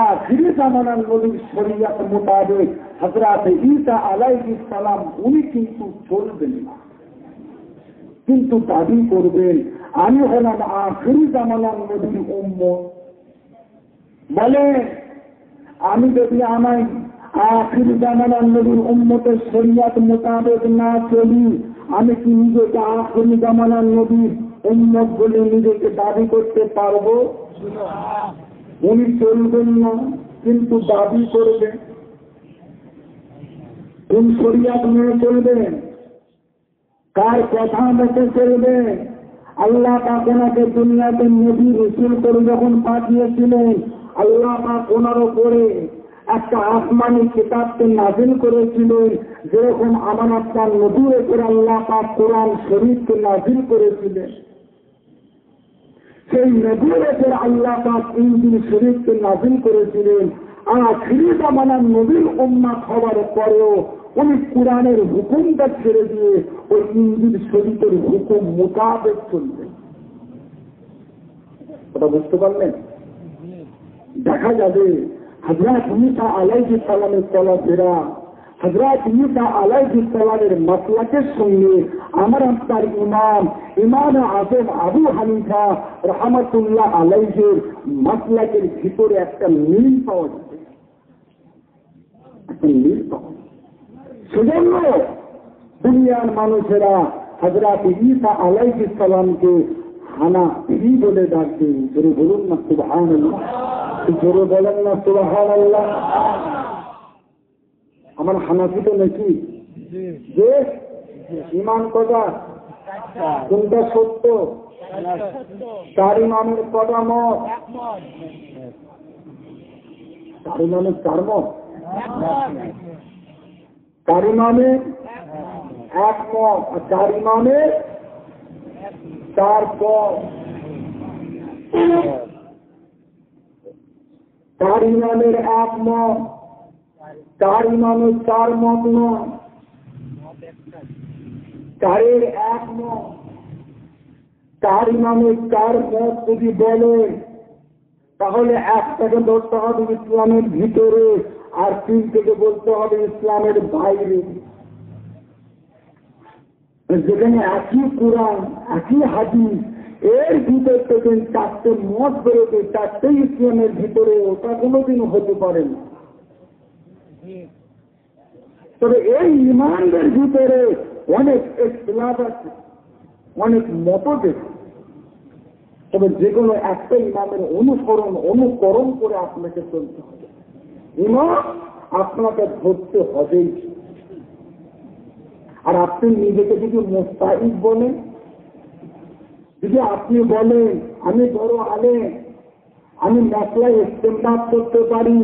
আখিরি জামানার নবীর শরীয়ত মোতাবেক হযরত ঈসা আলাইহিস সালাম উনি কিন্তু চলবেন না, কিন্তু দাবি করবেন আমি হলাম আখিরি জামানার নবীর উম্মত। বলে আমি যদি আমায় আখিরি জামানার নবীর উম্মতের শরীয়ত মোতাবেক না চলি, আমি কি নিজেকে আখিরি জামানার নবীর উম্মত বলে নিজেকে দাবি করতে পারবো? উনি চলবেন না, কিন্তু দাবি করবেন। কোন শরীয়ত মেনে চলবেন? কার কথা মতো চলবে? আল্লাহ পাক ওনাকে দুনিয়াতে নবী রাসূল করে যখন পাঠিয়েছিলেন, আল্লাহ পাক ওনার উপরে একটা আসমানি কিতাবকে নাযিল করেছিলেন, যেরকম আমার আপনার নবীর উপরে আল্লাহ পাক কোরআন শরীফকে নাযিল করেছিলেন। সেই নবীর উপর আল্লাহ পাক ইনজিল শরীফকে নাযিল করেছিলেন। আখিরি জামানার নবীর উম্মত হওয়ার পরেও উনি কোরআনের হুকুমটা ছেড়ে দিয়ে ওই ইনজিল শরীফের হুকুম মোতাবেক চলবেন। ওটা বুঝতে পারলেন? দেখা যাবে হযরত ঈসা আলাইহিস সালামের চলাফেরা হযরত ঈসা আলাইহিস সালামের মাসলাকের সঙ্গে আমার আপনার ইমাম আযম আবু হানিফা রাহমাতুল্লাহ আলাইহির মাসলাকের ভিতরে একটা মিল পাওয়া যাবে, একটা মিল পাওয়া। সেজন্য দুনিয়ার মানুষেরা হযরত ঈসা আলাইহিস সালামকে হানাফি বলে ডাকতেন। জোরে বলুন না সুবহানাল্লাহ, জোরে বলেন না সুবহানাল্লাহ। আমার হানাফি তো নাকি যে ইমান কটা, কোনটা সত্য? 4 ইমামের কটা মত? 4 ইমামের 4 মত, 4 ইমামের 1 মত, আর 4 ইমামের 4 পথ। 4 ইমামের 1 মত, 4 ইমামের 4 মত নয়, 4-এর 1 মত। 4 ইমামের 4 মত যদি বলে তাহলে 1 থেকে ধরতে হবে ইসলামের ভিতরে, আর 3 থেকে বলতে হবে ইসলামের বাইরে। যেখানে একই কোরআন একই হাদিস এর ভিতর থেকে 4টে মত বেরোতে, 4টে ইসলামের ভিতরে, ওটা কোনোদিন হতে পারে না। তবে এই ইমানদের ভিতরে অনেক ইখতিলাফ আছে, অনেক মতভেদ। তবে যেগুলো একটা ইমামের অনুকরণ করে আপনাকে চলতে হবে, ইমাম আপনাকে ধরতে হবেই। আর আপনি নিজেকে যদি মুস্তাহিদ বলেন, যদি আপনি বলেন আমি বড় আলেম, আমি মশলায় ইস্তেমদাদ করতে পারি,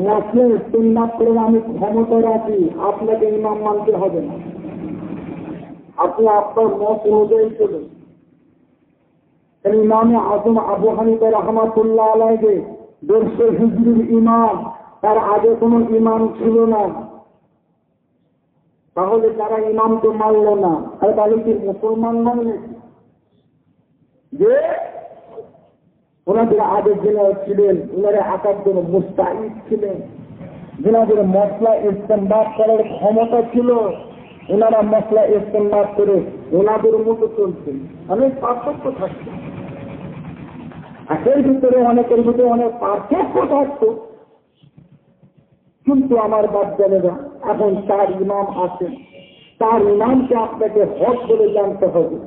মশলায় ইস্তেমদাদ করে আমি ক্ষমতা রাখি, আপনাকে ইমাম মানতে হবে না। আপনি আপনার মত অনুযায়ী চলুন। ইমামে আযম আবু হানিফা রাহমাতুল্লাহ আলাইহি 150 হিজরির ইমাম, তার আগে কোনো ইমাম ছিল না। তাহলে তারা ইমামকে মানল না, তাহলে কি মুসলমান মানলে? যে ওনাদের আগের জেনারেল ছিলেন, ওনারা আকার জন্য মুস্তাহিদ ছিলেন, যেনাদের মশলা ইস্তেমবাদ করার ক্ষমতা ছিল, ওনারা মশলা ইস্তেমবাদ করে ওনাদের মতো চলছেন। অনেক পার্থক্য থাকছে, একের ভিতরে অনেকের ভিতরে অনেক পার্থক্য থাকতো, কিন্তু আমার বাচ্চারা এখন তার ইমাম আছেন, তার ইমামকে আপনাকে হক বলে জানতে হবে,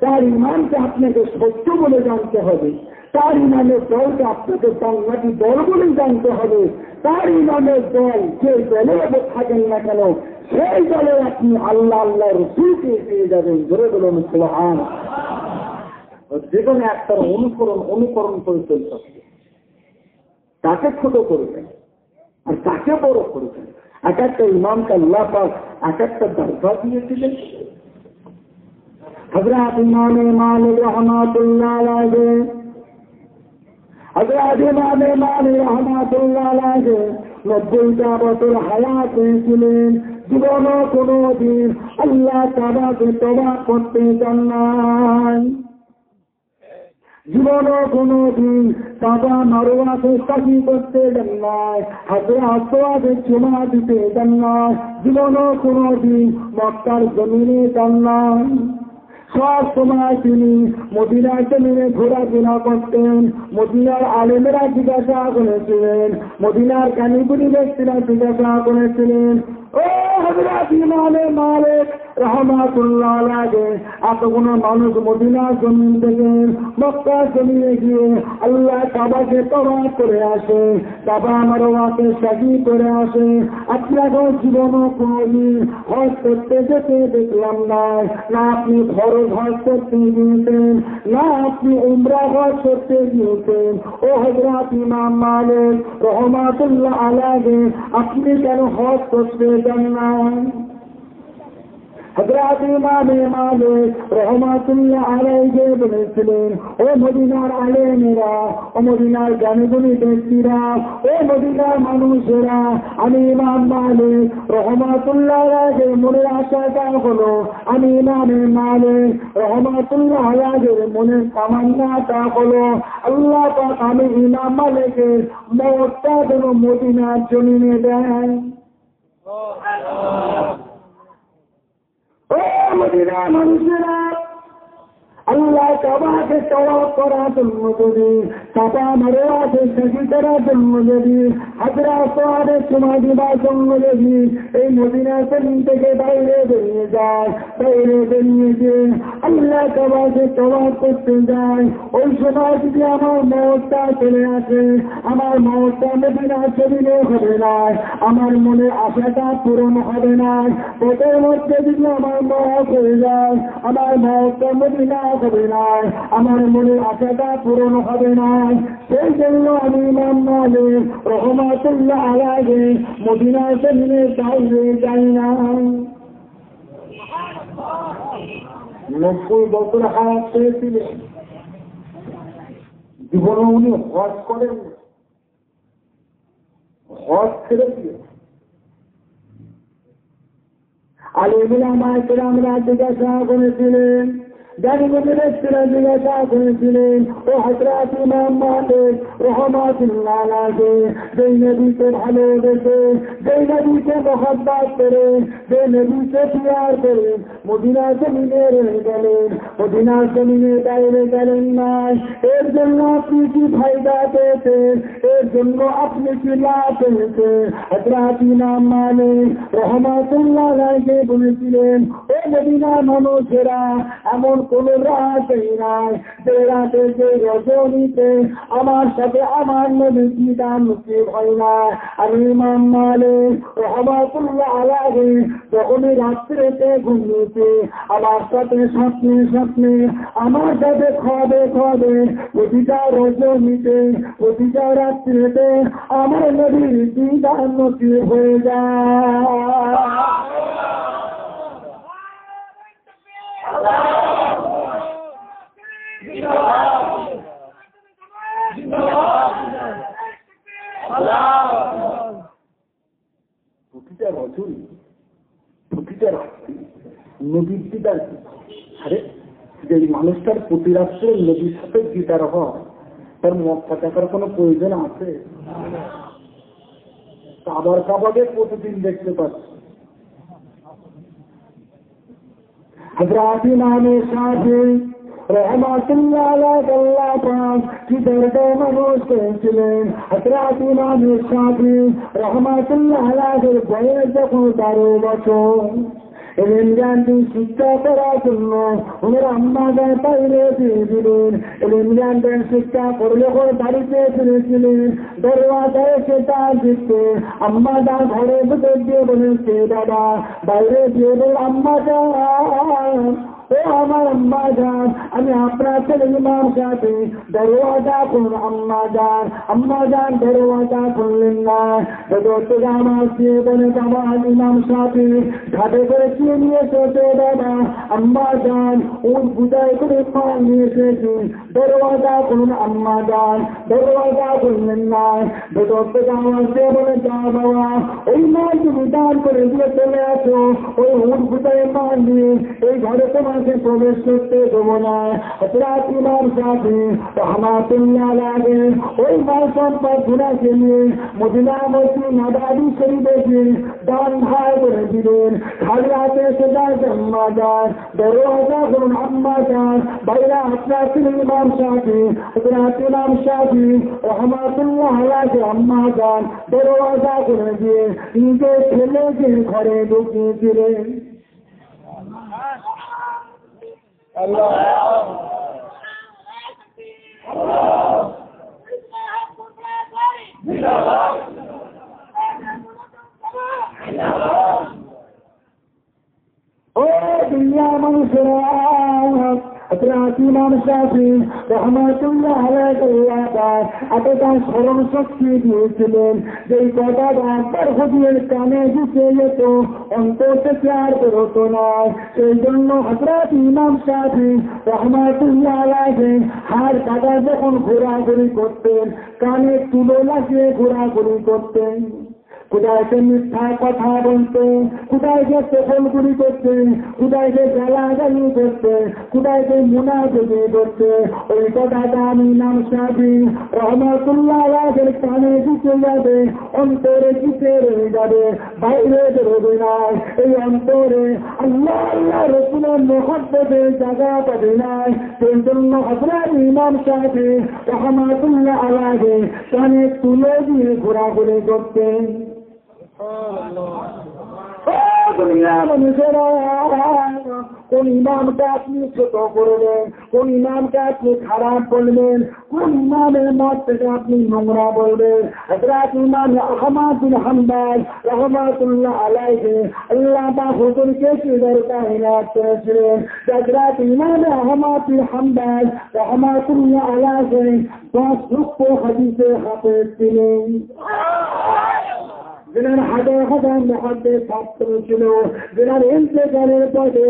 তার ইমামকে আপনাকে সত্য বলে জানতে হবে, তার ইমামের দলকে আপনাকে সংঘাতী দল বলে জানতে হবে, তার ইমামের দল যে দলে থাকেন না কেন সেই দলে আপনি আল্লাহ আল্লাহ রসুলকে পেয়ে যাবেন। ধরে বলুন সুবহান। যে কোনো একটার অনুকরণ করে চলতে হবে, তাকে ছোট করবেন আর তাকে বড় করবেন। এক একটা ইমামকে আল্লাহ পাক এক একটা দরজা দিয়েছিলেন। হযরত ইমাম মালিক রাহমাতুল্লাহ আলাইহি, হযরত ইমাম মালিক রাহমাতুল্লাহ আলাইহি 90টা বছর হায়াত হয়েছিলেন। জীবনও কোনো দিন আল্লাহ তাআলাকে তওবা করতে চান নাই, জীবনও কোনো দিন সাদা মারওয়াকে সাকি করতে দেন নাই, হাজরা আসওয়াদে চুমা দিতে দেন নাই, জীবনও কোনো দিন মক্কার জমিনে যান নাই। সব সময় তিনি মদিনার জমিনে ঘোরাফেরা করতেন। মদিনার আলেমেরা জিজ্ঞাসা করেছিলেন, মদিনার জ্ঞানীগুণী ব্যক্তিরা জিজ্ঞাসা করেছিলেন, ও হযরত ইমাম মালিক রাহমাতুল্লাহ আলাইহি, এতগুলো মানুষ মদিনার জমিন থেকে মক্কার জমিনে গিয়ে আল্লাহ কাবাকে তওবা করে আসে, কাবা মারওয়াকে সাজি করে আসে, আপনাকে জীবনও কোনদিন হজ করতে যেতে দেখলাম না, না আপনি ফরজ হজ করতে গিয়েছেন, না আপনি উমরা হজ করতে গিয়েছেন। ও হযরত ইমাম মালিক রাহমাতুল্লাহ আলাইহি, আপনি কেন হজ করতে যান না? হযরত ইমাম মালিক রাহমাতুল্লাহ আলাইহি বলেছিলেন, ও মদিনার আলেমেরা, ও মদিনার জ্ঞানীগুণী ব্যক্তিরা, ও মদিনার মানুষেরা, আমি ইমাম মালিক রাহমাতুল্লাহ আলাইহির মনের আশাটা হলো, আমি ইমাম মালিক রাহমাতুল্লাহ আলাইহির মনের তামান্নাটা হলো, আল্লাহ পাক আমি ইমাম মালিকের মওতটা যেন মদিনার জমিনে দেন। ও মদিনার মানুষেরা, আল্লাহ কাবাকে তওয়াফ করার জন্য যদি, সাফা মারওয়াকে সাজি করার জন্য যদি, হাজরা আসওয়াদে চুমা দিবার জন্য যদি এই মদিনা শরীফ থেকে বাইরে বেরিয়ে যায়, বাইরে বেরিয়ে গিয়ে আল্লাহ কাবাকে তওয়াফ করতে যায়, ওই সময় যদি আমার মওতটা চলে আসে, আমার মওতটা মদিনা শরীফে হবে না, আমার মনের আশাটা পূরণ হবে না, পেটের মধ্যে যদি আমার মওত হয়ে যায়, আমার মওতটা মদিনা হবে না, আমার মনের আশাটা পূরণ হবে না। সেই জন্য আমি ইমাম মালিক রাহমাতুল্লাহ আলাইহি মদিনা শরীফে বাইরে যাই না। 90 বছর হায়াত পেয়েছিলেন, জীবনে উনি হজ করেন, হজ ছেড়ে দিয়ে আলেমুলামায়ে কেরামরা জিজ্ঞাসা করেছিলেন, জ্ঞানীগুণী ব্যক্তিরা জিজ্ঞাসা করেছিলেন, ও হযরত ইমাম মালিক রাহমাতুল্লাহ আলাইহি, যেই নবীকে ভালোবেসে, যেই নবীকে মহব্বত করে, যে নবীকে প্যার করে মদিনা জমিনে রয়ে গেলেন, মদিনা জমিনে বাইরে গেলেন না, এর জন্য আপনি কি ফায়দা পেয়েছেন, এর জন্য আপনি কি লাভ পেয়েছেন? হযরত ইমাম মালিক রাহমাতুল্লাহ আলাইহি বলেছিলেন, ও মদিনার মানুষেরা, এমন কোন রাত নাই যে রাতে, যে রজনীতে আমার সাথে আমার নবী দিদার নসিব হয় না। আমি ইমাম মালিক রাহমাতুল্লাহ আলাইহি যখনই রাত্রিতে ঘুমিয়েছে, আমার সাথে স্বপ্নে স্বপ্নে আমার সাথে খাবে প্রতিটা রজনীতে, প্রতিটা রাত্রিতে আমার নবীর দিদার নসিব হয়ে যায়। প্রতিটা রজনী, প্রতিটা রাত্রি নদীর দিদার। আরে যে মানুষটার প্রতি রাত্রে নদীর সাথে দিদার হয়, তার মক্কা টাকার কোনো প্রয়োজন আছে? কাবার কাবাকে প্রতিদিন দেখতে পাচ্ছি। হযরত ইমাম শাফি রহমাতুল্লাহ আলাইহি আল্লাহ পাক কি দরদে মানুষ ছিলেন। হযরত ইমাম শাফি রহমাতুল্লাহ আলাইহি বয়স যখন 12 বছর, এলেন জ্ঞানটি শিক্ষা করার জন্য ওনার আম্মাদের বাইরে দিয়ে দিলেন। এলেন জ্ঞানদের শিক্ষা করলে করে বাড়িতে ফিরেছিলেন। দরওয়াজায় এসে তার দিচ্ছে, আম্মাদা ঘরে ভিতর দিয়ে বলেছে, দাদা বাইরে দিয়ে বল আম্মা যান, ও আমার আম্মা যান, আমি আপনার ছেলে ইমাম শাফি, দরওয়াজা খুলুন আম্মা যান। আম্মা যান দরওয়াজা খুললেন না। আমার দিয়ে বলে বাবা ইমাম শাফি ঘাটে করে কি নিয়ে এসেছে দাদা? আম্মা যান ওর বুঝাই করে পান নিয়ে এসেছি, দরওয়াজা খুলুন আম্মা যান। দরওয়াজা খুললেন না। আমার দিয়ে বলে যা বাবা ওই মাল তুমি দান করে দিয়ে চলে আসো, ওই উঠ বুঝাই পান দিয়ে এই ঘরে তোমাকে প্রবেশ করতে দেবো না। হযরত ইমাম শাফি রহমাতুল্লাহ আলাইহি ওই মাল সম্পদ ঘুরাকে নিয়ে মদিনা মসজিদ নববী শরীফে দান ভাই করে দিলেন। খালি হাতে এসে যায় আম্মা যান, দরওয়াজা খুলুন আম্মা যান। ভাইরা আপনার ছেলে ইমাম শাফি, হযরত ইমাম শাফি রহমাতুল্লাহ আলাইহি আম্মা যান দরওয়াজা করে দিয়ে নিজে ছেলেকে ঘরে ঢুকিয়েছিলেন। আল্লাহ ও দুনিয়া মানুষেরা, হযরত ইমাম শাফি রহমাতুল্লাহ আলাইহি এতটা স্মরণ শক্তি দিয়েছিলেন যে কথাটা একবার হুজুরের কানে ঢুকে যেত, অন্তর থেকে আর বেরোতো না। সেই জন্য হযরত ইমাম শাফি রহমাতুল্লাহ আলাইহি হাড় কাটা যখন ঘোরাঘুরি করতেন, কানে তুলো লাগিয়ে ঘোরাঘুরি করতেন। কোথায় সে মিথ্যা কথা বলতে, কোথায় সে তেফলগুলি করতে, কোথায় সে গালাগালি করতে, কোথায় সে মুনাফিকি করতে, ওই কথাটা আমি ইমাম শাফি রহমাতুল্লাহ আলাইহির কানে ঢুকে যাবে, অন্তরে ঢুকে রয়ে যাবে, বাইরে বেরোবে না। এই অন্তরে আল্লাহ আল্লাহ রাসূলের মুহাব্বতের জায়গা পাবে না। সেই জন্য হযরত ইমাম শাফি রহমাতুল্লাহ আলাইহি কানে তুলে দিয়ে ঘোরাঘুরি করতেন। কোন ইমামকে আপনি ছোট করবেন, কোন ইমামকে আপনি খারাপ বলবেন, কোন ইমামের মত থেকে আপনি নোংরা বলবেন? হযরত ইমাম আহমদ বিন হাম্বল রহমাতুল্লাহ আলাইহি আল্লাহ পাক হুজুরকে সিদর কায়নাত করেছিলেন। হযরত ইমাম আহমদ বিন হাম্বল রহমাতুল্লাহ আলাইহি 10 লক্ষ হাদিসে হাফেজ ছিলেন। যেনার হাজার হাজার মুহাদ্দিস ছাত্র ছিল, যেনার ইন্তেকালের পরে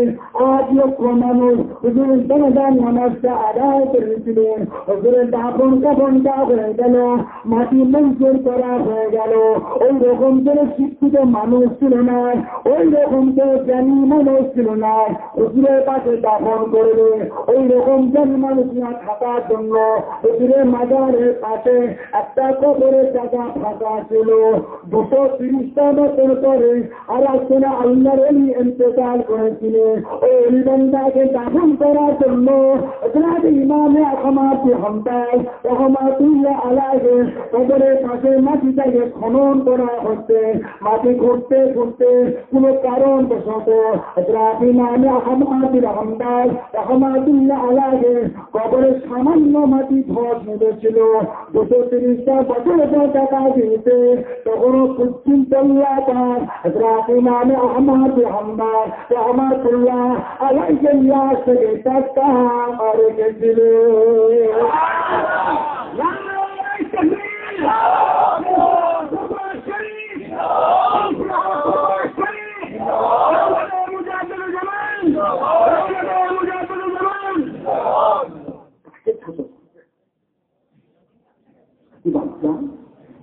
8 লক্ষ মানুষ হুজুরের জানাজার নামাজটা আদায় করেছিলেন। হুজুরের দাফন কাফনটা হয়ে গেল, মাটি মঞ্জুর করা হয়ে গেল। ওই রকম করে শিক্ষিত মানুষ ছিল না, ওই রকম করে জ্ঞানী মানুষ ছিল না হুজুরের পাশে দাফন করবে। ওই রকম জ্ঞানী মানুষ না থাকার জন্য হুজুরের মাজারের পাশে একটা কবরের জায়গা ফাঁকা ছিল। 230টা বছর পরে আর একজনা আল্লাহর ওলি ইন্তেকাল করেছিলেন। ওই অলিবান্দাকে দাফন করার জন্য হযরত ইমাম আহমদ বিন হাম্বল রহমাতুল্লাহ আলাইহি কবরের পাশে মাটিটাকে খনন করা হচ্ছে। মাটি ঘুরতে ঘুরতে কোনো কারণ বশত হযরত ইমাম আহমদ বিন হাম্বল রহমাতুল্লাহ আলাইহি কবরের সামান্য মাটি ধস নেমেছিল। 230টা বছর টাকা দিতে তখন পশ্চিম তল্লাপার হযরত ইমাম আহমদ বিন হাম্বল রহমাতুল্লাহ আলাইহি লাশ থেকে টাকা আর গেছিল।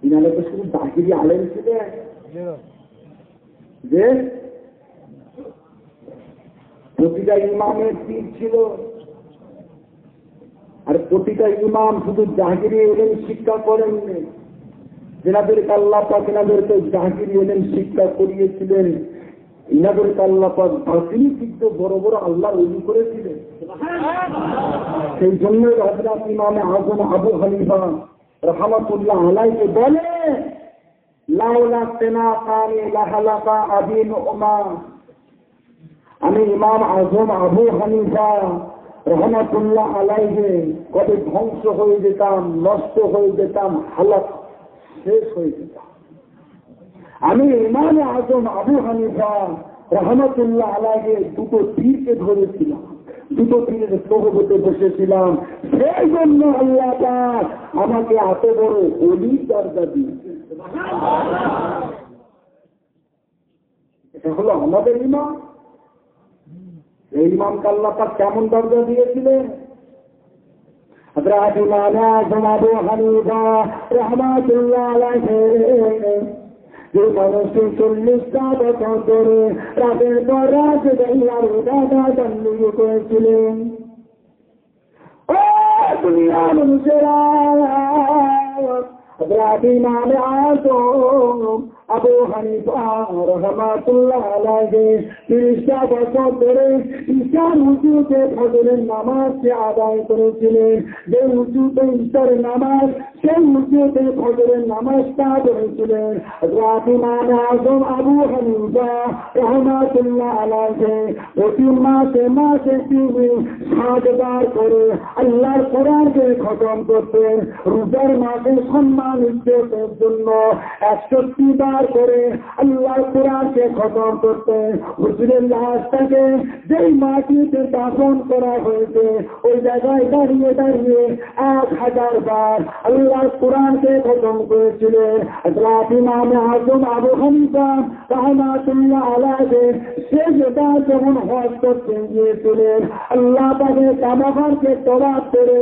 ইনালে তো শুধু দাখিলি আলেম ছিলেন যে প্রতিটা ইমামের পীর ছিল, আর প্রতিটা ইমাম শুধু জাহিরি এলেন শিক্ষা করেননি, যেনাদেরকে আল্লাহ পাক এনাদেরকে জাহিরি এলেন শিক্ষা করিয়েছিলেন, ইনাদেরকে আল্লাহ পাক বাতিনি কিন্তু বড় বড় আল্লাহর ওলি করেছিলেন। সেই জন্যই হযরত ইমাম আযম আবু হানিফা রাহমাতুল্লাহ আলাইহি বলে, লাউলা তিনাকানি লাহালাকা আবি নুমান, আমি ইমাম আযম আবু হানিফা রহমাতুল্লাহ আলাইহি কবে ধ্বংস হয়ে যেতাম, নষ্ট হয়ে যেতাম, হালাক শেষ হয়ে যেতাম। আমি ইমাম আযম আবু হানিফা রহমাতুল্লাহ আলাইহি দুটো তীরকে ধরেছিলাম, দুটো তীরের সোহবতে বসেছিলাম, সেই জন্য আল্লাহ পাক আমাকে এত বড় ওলির দরজা দিয়েছেন। এটা হলো আমাদের ইমাম। এই ইমামকে আল্লাহ পাক কেমন দরজা দিয়েছিলেন? হযরত ইমাম আযম আবু হানিফা রাহমাতুল্লাহ আলাইহি যে মানুষ 40টা বছর ধরে রাতের পর রাত আল্লাহর ইবাদত বন্দেগী করেছিলেন। ও দুনিয়ার মানুষেরা, হযরত ইমাম আযম আবু হানিফা রাহমাতুল্লাহ আলাইহি 30টা বছর ধরে ঈশার উজুতে ফজরের নামাজকে আদায় করেছিলেন। যে উজুতে ঈশার নামাজ, সেই উজুতে ফজরের নামাজটা করেছিলেন। হযরত ইমাম আযম আবু হানিফা রাহমাতুল্লাহ আলাইহি প্রতি মাসে মাসে তিনি 7 বার করে আল্লাহর কোরআনকে খতম করতেন। রোজার মাসে সম্মান ইজ্জতের জন্য 61 বার করে আল্লাহর কোরআনকে খতম করতেন। হুজুরের লাশটাকে যেই মাটিতে দাফন করা হয়েছে, ওই জায়গায় দাঁড়িয়ে দাঁড়িয়ে 1000 বার আল্লাহর কোরআনকে খতম করেছিলেন। হযরত ইমাম আযম আবু হানিফা রাহমাতুল্লাহ আলাইহি সেজদা যখন হজ করতে গিয়েছিলেন, আল্লাহ পাকের কাবাঘরকে তওয়াফ করে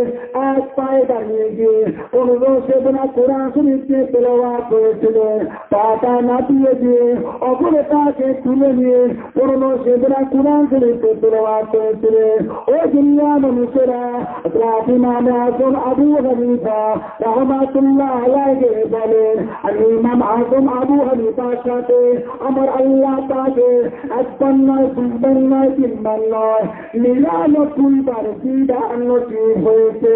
এক পায়ে দাঁড়িয়ে গিয়ে 15 সেজদা কোরআন শরীফকে তেলাওয়াত করেছিলেন। পাটা নাপিয়ে দিয়ে অপর পাকে তুলে নিয়ে 15 সেজদা কোরআন শরীফকে তেলাওয়াত করেছিলেন। ও দুনিয়ার মানুষেরা, হযরত ইমাম আযম আবু হানিফা রাহমাতুল্লাহ আলাইহি বলেন, আমি ইমাম আযম আবু হানিফার সাথে আমার আল্লাহ পাকের একবার নয়, দুইবার নয়, তিনবার নয়, 99 বার দিদার নসিব হয়েছে।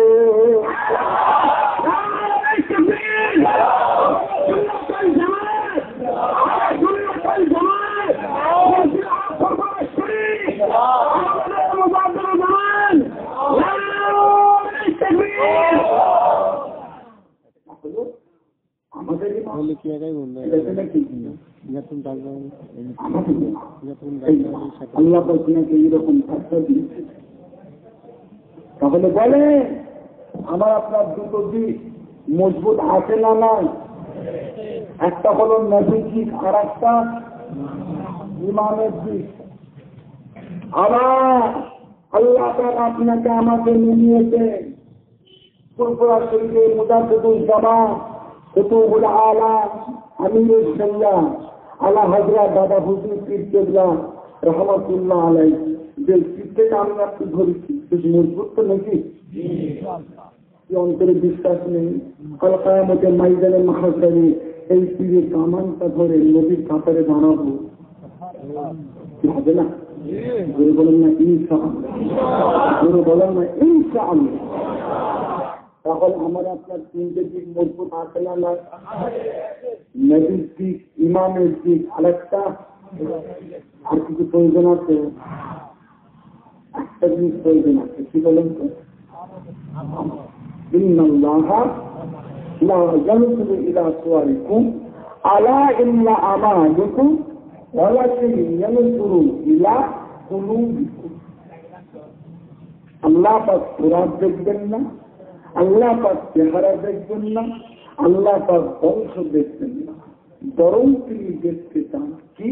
আল্লাহ এইরকম থাকতে দিয়েছে। তাহলে বলে আমার আপনার দুটো দিক মজবুত আছে না নয়? একটা হলো নবীর দিক, আর একটা ইমামের দিক। আবার আল্লাহ তাআলা আপনাকে আমাকে নিয়েছে ফুরফুরা শরীফের মুজাদ্দিদুল জামান কুতুবুল আলাম আমিরুল শরিয়া আলা হযরত দাদা হুজুর পীর কেবলা রহমাতুল্লাহ আলাইহি, যে পীরটা আমি আপনি ধরেছি বেশ মজবুত তো নাকি? অন্তরে বিশ্বাস নেই, কাল কিয়ামতের ময়দানে মাহশরে এই পীরের কামানটা ধরে নবীর কাতারে দাঁড়াবো, হবে না? গুরু বলেন না ইনশাআল্লাহ, গুরু বলেন না ইনশাআল্লাহ। তাহলে আমার আপনার 3টে দিক মজবুত আছে না নয়? নবীর দিক, ইমামের দিক, আরেকটা আর কিছু প্রয়োজন আছে? একটা জিনিস প্রয়োজন আছে, কি বলেন তো? ইন্নাল্লাহা লা ইয়ানজুরু ইলা সুওয়ারিকুম আলা ইন্না আমালুকুম ওয়ালাকিন ইয়ানজুরু ইলা কুলুবিকুম। আল্লাহ পাক সুরাত দেখবেন না, আল্লাহ পাক চেহারা দেখবেন না, আল্লাহ পাক বংশ দেখবেন না, বরং তিনি দেখতে চান কি?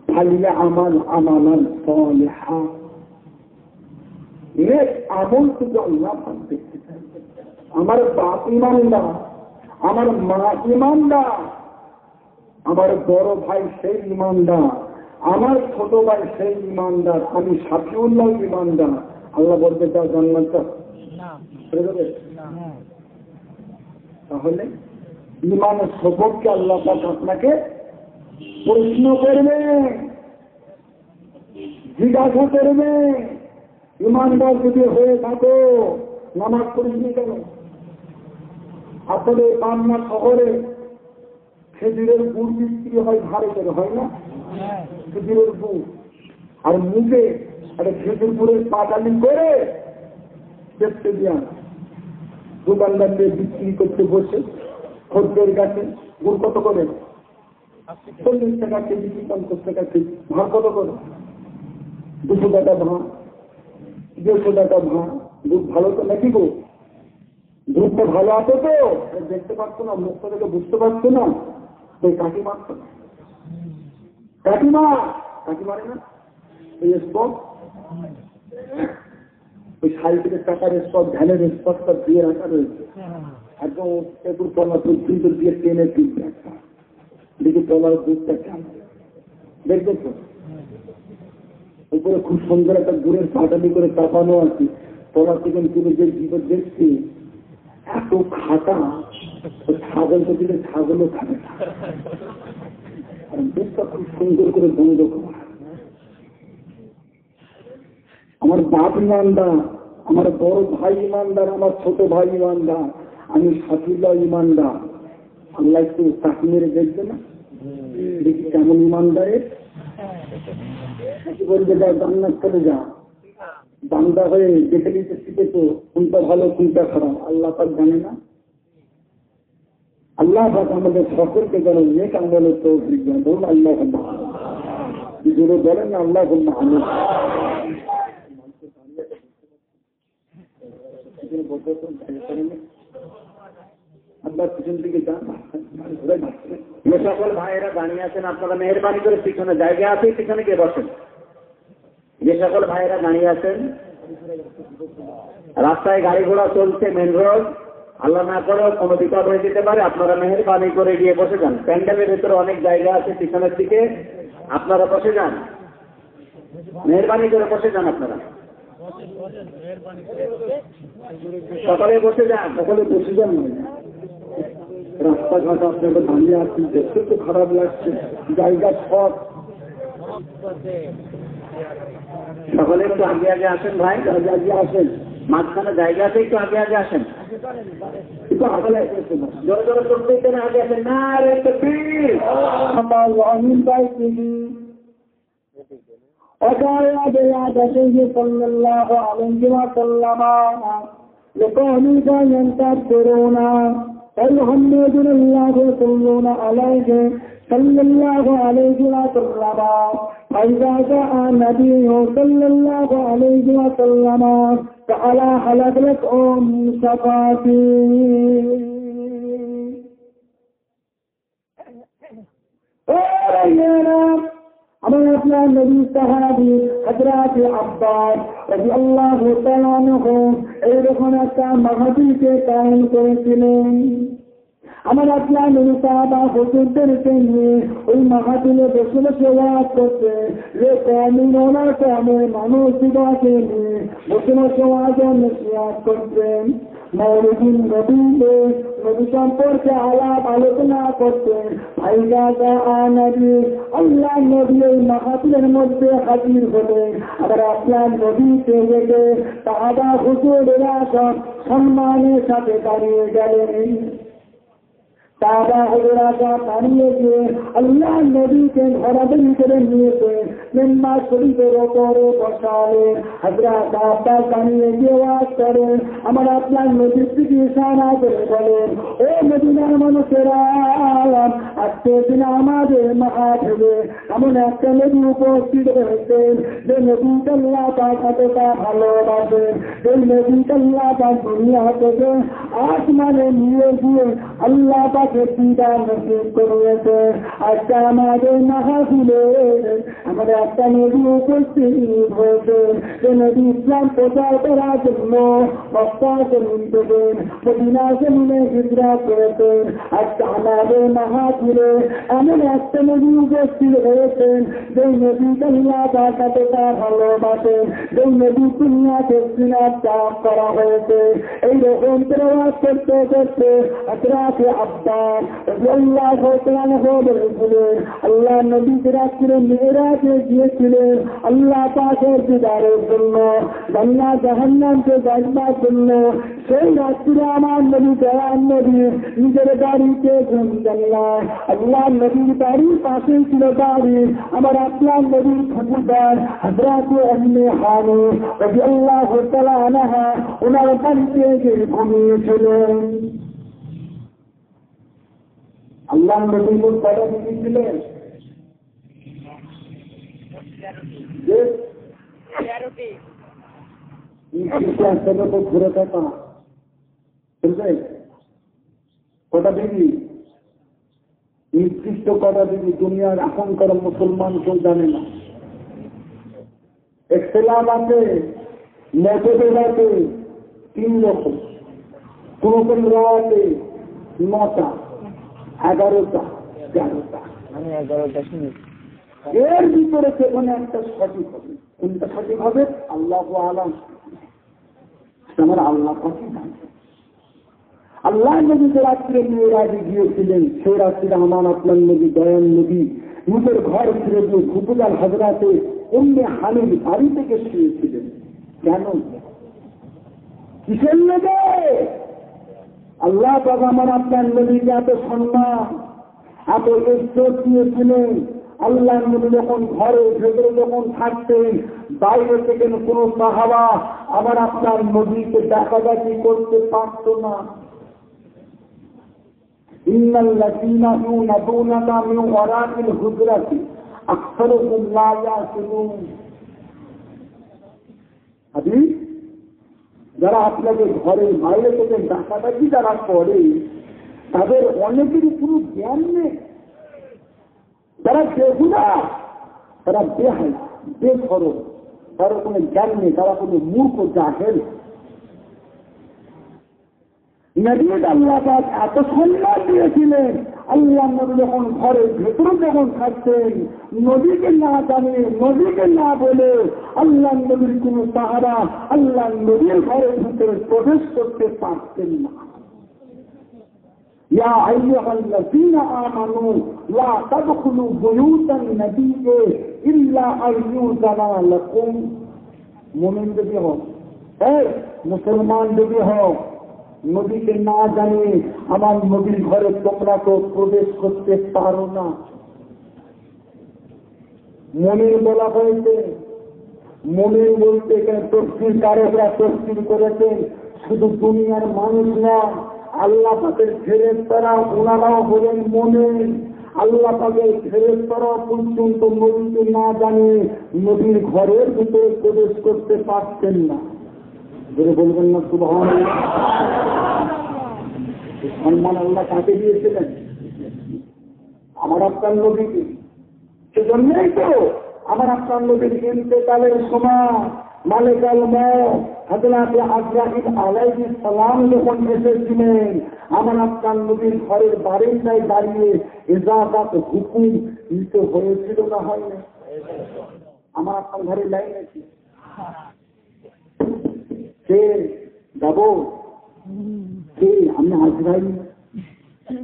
ফালিয়া আমাল আমালান সালিহা, নেক আমল শুধু আল্লাহ পাক দেখতে চান। আমার বাপ ইমানদার, আমার মা ইমানদার, আমার বড় ভাই সেই ইমানদার, আমার ছোট ভাই সেই ইমানদার, আমি শাফিউল্লাহ ইমানদার, আল্লাহ বলতে চাও জান্নাত? ছেড়ে দেবে? তাহলে ইমানের সবককে আল্লাহ পাক আপনাকে প্রশ্ন করবে, জিজ্ঞাসা করবে। ইমানদার যদি হয়ে থাকো নামাজ পড়িনি কেন? আপনাদের পান্না শহরে খেজুরের গুড় বিক্রি হয় ধারে করে, হয় না? খেজুরের গুড় আর মুখে একটা খেজুর গুড়ের পাটালি করে দেখতে দিয়া দোকানদার বিক্রি করতে বসে খদ্দের কাছে গুড় কত করে? 40 টাকা কেজি, 50 টাকা কেজি। ভাড় কত করে? 200 টাকা ভাড়, 150 টাকা ভাড়। দুধ ভালো তো নাকি গো? দুধটা ভালো আছে তো? দেখতে পাচ্ছ না, মুখটা থেকে বুঝতে পারছো না? ওই কাকিমা, কাকিমা কাকিমারে না ওই স্পট, ওই সাইকেলের টাকার স্পট, ধ্যানের স্পটটা দিয়ে রাখা রয়েছে। একদম একটু তলা ভিতর দিয়ে টেনে কিনতে একটা দেখি তলার দুধটা কেমন দেখবেন তো। উপরে খুব সুন্দর একটা গুড়ের পাটালি করে চাপানো আছে। তলা থেকে তুলে যে ভিতর দেখছি এত খাটা, ছাগল তো দিলে ছাগলও খাবে না। আর দুধটা খুব সুন্দর করে বন্ধ করা। আমার বাপ ইমানদার, আমার বড় ভাই ইমানদার, আমার ছোট ভাই ইমানদার, আমি সাথীলা ইমানদার। আল্লাহ একটু চাকরি মেরে দেখবে না, দেখি কেমন ইমানদারের। বলবে যা জান্নাত চলে যা, বান্দা হয়ে দেখে নিতে শিখেছো কোনটা ভালো কোনটা খারাপ আল্লাহ পাক জানে না? আল্লাহ পাক আমাদের সকলকে যেন নেক আমলের তৌফিক দেন। বলুন আল্লাহ জোরে বলেন না আল্লাহ আমি। আপনার পিছন দিকে যান, যে সকল ভাইয়েরা দাঁড়িয়ে আছেন আপনারা মেহরবানি করে পিছনে জায়গা আছে পিছনে গিয়ে বসেন। যে সকল ভাইয়েরা দাঁড়িয়ে আছেন, রাস্তায় গাড়ি ঘোড়া চলছে, মেন রোড, আল্লাহ না করে কোনো বিপদ হয়ে যেতে পারে, আপনারা মেহরবানি করে গিয়ে বসে যান। প্যান্ডেলের ভেতরে অনেক জায়গা আছে পিছনের দিকে, আপনারা বসে যান, মেহরবানি করে বসে যান। আপনারা সকালে বসে যান, সকালে বসে যান। রাস্তাঘাট আপনারা দাঁড়িয়ে আছেন, দেখতে তো খারাপ লাগছে, জায়গা সব। সকলে একটু আগে আগে আসেন ভাই, আগে আগে আসেন, মাঝখানে জায়গা আছে, একটু আগে আগে আসেন, একটু আগে জোরে জোরে করতে আগে আসেন। না রে তকবীর وقال بعادته صلى الله عليه وسلم لقومي ينتصرون فيحمدون الله ويصلون عليه صلى الله عليه وسلم فإذا جاء النبي صلى الله عليه وسلم فعلى حلق لكم شفاعتي আমার আপনার নবী সাহাবী হযরত আব্বাস রাদিয়াল্লাহু তাআলা আনহু এইরকম একটা মাহফিলকে কায়েম করেছিলেন। আমার আপনার নবী সাহাবা হুজুরদেরকে নিয়ে ওই মাহফিলে বসে বসে ওয়াজ করতে, যে কওমের ওনার কওমের মানুষগুলোকে নিয়ে বসে বসে ওয়াজ ও নসিহত করতেন। মৌলুদ্দিন নবী সম্পর্কে আলাপ আলোচনা করতেন। নবী আল্লাহ নবী এই মাহফিলের মধ্যে হাজির হলেন। আবার আপনার নবীকে দেখে সাহাবা হুজুরেরা সব সম্মানের সাথে দাঁড়িয়ে গেলেন। সাহাবা হুজুরেরা সব দাঁড়িয়ে গিয়ে আল্লাহ নবীকে ধরাধরি করে নিয়েছে, মেম্বার শরীফের ওপরে বসালেন। হযরত আব্বাস দাঁড়িয়ে গিয়ে ওয়াজ করেন। আমার আপনার নবীর দিকে ইশারা করে বলেন, ও মদিনার মানুষেরা, আজকে দিন আমাদের মাহফিলে এমন একটা নবী উপস্থিত হয়েছেন, যে নবীকে আল্লাহ পাক এতটা ভালোবাসেন, এই নবীকে আল্লাহ পাক দুনিয়া থেকে আসমানে নিয়ে গিয়ে আল্লাহ পাক আমাকে বিদায় নসিব করেছে। আজকে আমাদের মাহফিলে আমাদের একটা নদী উপস্থিত হয়েছে। যে নদী ইসলাম প্রচার করার জন্য মক্কা জমিন থেকে মদিনা জমিনে হিজরত করেছেন। আজকে আমাদের মাহফিলে এমন একটা নদী উপস্থিত হয়েছেন যে নদী আল্লাহ তাকে তার ভালোবাসেন, যে নদী দুনিয়াকে সিনার চাপ করা হয়েছে। এইরকম প্রয়াস করতে করতে হযরত আব্বাস রাদিয়াল্লাহু তাআলা বলেছিলেন, আল্লাহ নবী রাত্রে মেরাজে গিয়েছিলেন আল্লাহ পাকের দিদারের জন্য, জান্নাত জাহান্নামকে দেখবার জন্য। সেই রাত্রে আমার নবী দয়াল নবী নিজের বাড়িতে ঘুমতেন না। আল্লাহ নবীর বাড়ির পাশেই ছিল বাড়ি আমার আপনার নবীর ঠাকুরদার হযরত উম্মে হানি রাদিয়াল্লাহু তাআলা আনহা ওনার বাড়িতে গিয়ে ঘুমিয়েছিলেন। আল্লাহ নবী কয়টা বিবি ছিলেন? 13টি। ঘুরে থাকা বুঝলেন? কটা বিবি? নির্দিষ্ট কটা বিবি দুনিয়ার এখনকার মুসলমান কেউ জানে না। ইখতিলাফ আছে, মতভেদ আছে 3 রকম। কোন কোন রাতে 9টা, 11টা, 13টা। আমি 11টা শুনি। এর ভিতরে কোনো একটা সঠিক হবে। কোনটা সঠিক হবে আল্লাহু আলাম। আমার আল্লাহ পাকই জানেন। আল্লাহ নবী যে রাত্রে মেরাজে গিয়েছিলেন সেই রাত্রে আমার আপনার নবী দয়াল নবী নিজের ঘর ফিরে গিয়ে ফুপুলাল হযরতে উম্মে হানির বাড়ি থেকে শুয়েছিলেন। কেন? কিসের লেগে? আল্লাহ পাক আমার আপনার নবীকে এত সম্মান এত ইজ্জত দিয়েছিলেন। আল্লাহ নবী যখন ঘরে ভেতরে যখন থাকতেন বাইরে থেকে কোনো সাহাবা আবার আপনার নবীকে দেখাদেখি করতে পারত না। ইন্নাল্লাযীনা ইউনাদুনাকা মিন ওয়ারাইল হুজরাতি আকসারুহুম লা ইয়াকিলুন। হাদিস, যারা আপনাদের ঘরের বাইরে থেকে দেখাদেখি যারা করে তাদের অনেকেরই কোনো জ্ঞান নেই। তারা বেহুদা, তারা বেহায়া, বেখরচ, তারা কোনো জ্ঞান নেই, তারা কোনো মূর্খ জাহেল। নবী আল্লাহ পাক এত সম্মান দিয়েছিলেন। আল্লাহ নবী যখন ঘরের ভেতরে যখন থাকতেন নবীকে না জানে নবীকে না বলে আল্লাহ নবীর কোন সাহাবা আল্লাহ নবীর ঘরের ভিতরে প্রবেশ করতে পারতেন না। ইয়া আইয়ুহাল্লাযীনা আমানু লা তাদখুলু বুয়ুতান নাবিয়্যি ইল্লা আইয়ুযানা লাকুম। মুমিন যদি হও, মুসলমান যদি হও, নবীকে না জানে আমার নবীর ঘরে তোমরা তো প্রবেশ করতে পারো না। মুমিন বলা হয়েছে। মুমিন বলতে এখানে তফসির কারকরা তফসির করেছেন শুধু দুনিয়ার মানুষ না, আল্লাহ পাকের ফেরেশতারা ওনারাও বলেন মুমিন। আল্লাহ পাকের ফেরেশতারা পর্যন্ত নবীকে না জানে নবীর ঘরের ভিতরে প্রবেশ করতে পারতেন না। ধরে বলবেন না সুবহানাল্লাহ। সম্মান আল্লাহ কাকে দিয়েছিলেন? আমার আপনার নবীকে। সেজন্যই তো আমার আপনার নবীর ইন্তেকালের সময় মালিকাল মউত হযরত আজরাইল আলাইহিস সালাম যখন এসেছিলেন আমার আপনার নবীর ঘরের বারান্দায় দাঁড়িয়ে ইজাজত হুকুম দিতে হয়েছিল না হয়নি? আমার আপনার ঘরে লাইন আছে, কে যাব, কে আমি আজরাইল,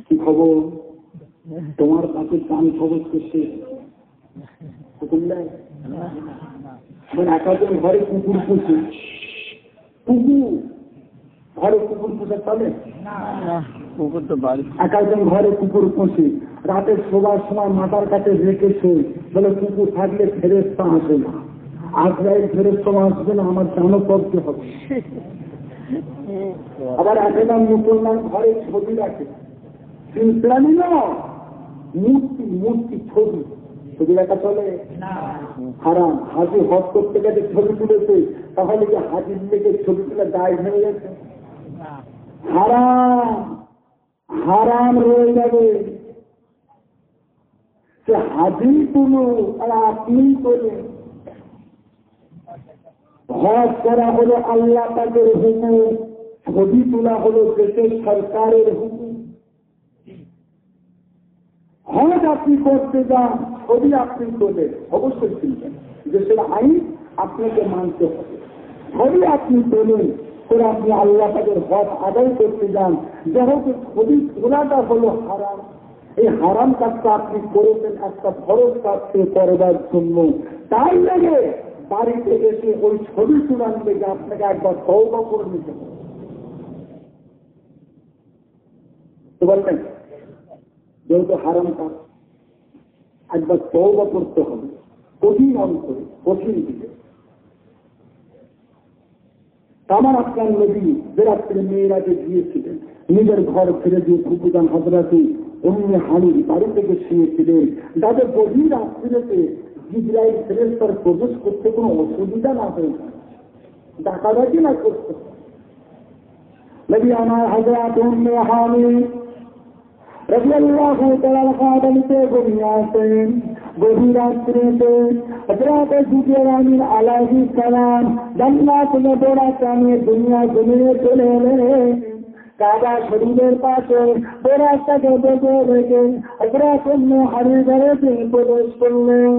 কি খবর, তোমার কাছে কান খবর করছে হুকুম দেয়। একাজন ঘরে কুকুর পুষে, কুকুর ঘরে কুকুর পুষে চলে না, কুকুর তো বাড়ি। একাজন ঘরে কুকুর পুষে রাতে শোবার সময় মাথার কাছে রেখেছে বলে কুকুর থাকলে ফেরেশতা আসে না, আজরাইল ফেরেশতা আসবে না, আমার জানো করতে হবে। আবার একজন মুসলমান ঘরে ছবি রাখে, ইসলামী না, মূর্তি মূর্তি ছবি, ছবি রাখা চলে হারাম। হাজি হজ করতে গেছে ছবি তুলেছে, তাহলে কি হাজির লেগে ছবি তুলে দায় হয়ে গেছে? হারাম। হারাম রয়ে যাবে। সে হাজি তুলো আর আপনি তোলেন। হজ করা হলো আল্লাহ পাকের হুকুম, ছবি তোলা হলো দেশের সরকারের হুকুম। হজ আপনি করতে যান, ছবি আপনি তোলেন, অবশ্যই চিনবেন দেশের আইন আপনাকে মানতে হবে। ছবি আপনি তোলেন করে আপনি আল্লাহ পাকের হজ আদায় করতে যান, যেহেতু ছবি তোলাটা হলো হারাম, এই হারাম কাজটা আপনি করেছেন একটা ফরজ কাজকে করবার জন্য, তাই লাগে বাড়িতে এসে ওই ছবি তোলার লেগে আপনাকে একবার তওবা করে নিতে হবে। তো বলবেন যেহেতু হারাম কাজ একবার তওবা করতে হবে, কঠিন অন্তরে, কঠিন দিকে। আমার আপনার নবী যে রাত্রে মেয়েরাকে গিয়েছিলেন, নিজের ঘর ফিরে দিয়ে ফুপুদান হজরাতে অন্য হানির বাড়ি থেকে শুয়েছিলেন, যাদের গভীর রাত্রিতে জিবরাইল ফেরেশতার প্রবেশ করতে কোনো অসুবিধা না হয়ে যায়, ডাকাডাকি না করতে। নবী আমার হযরত উম্মে হানি রাদিয়াল্লাহু তাআলা কাঁদতে ঘুমিয়ে আসেন। গভীর রাত্রিতে হযরত জিবরাইল আলাইহিস সালাম জান্নাত থেকে দৌড়া চালিয়ে দুনিয়া জমিনে চলে এলেন। কাবা শরীফের পাশে রাস্তাকে বেঁধে রেখে হযরত উম্মে হানি ঘরে প্রবেশ করলেন।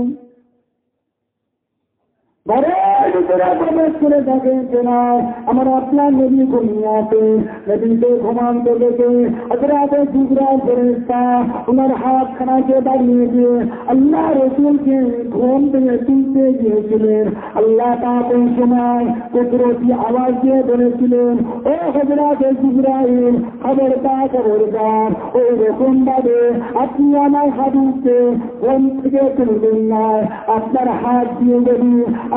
প্রবেশ করে দেখেন কেনা আমার আপনার নবী ঘুমিয়ে আছে। নবীকে ঘুমাতে দেখে হযরত জিবরাইল ফেরেশতা ওনার হাতখানাকে দাঁড়িয়ে দিয়ে আল্লাহ রাসূলকে ঘুম থেকে তুলতে গিয়েছিলেন। আল্লাহ পাক ওই সময় কুদরতি আওয়াজ দিয়ে বলেছিলেন, ও হযরত জিবরাইল খবরদার, ওই রকম ভাবে আপনি আমার হাদিসকে ঘুম থেকে তুলবেন না। আপনার হাত দিয়ে যদি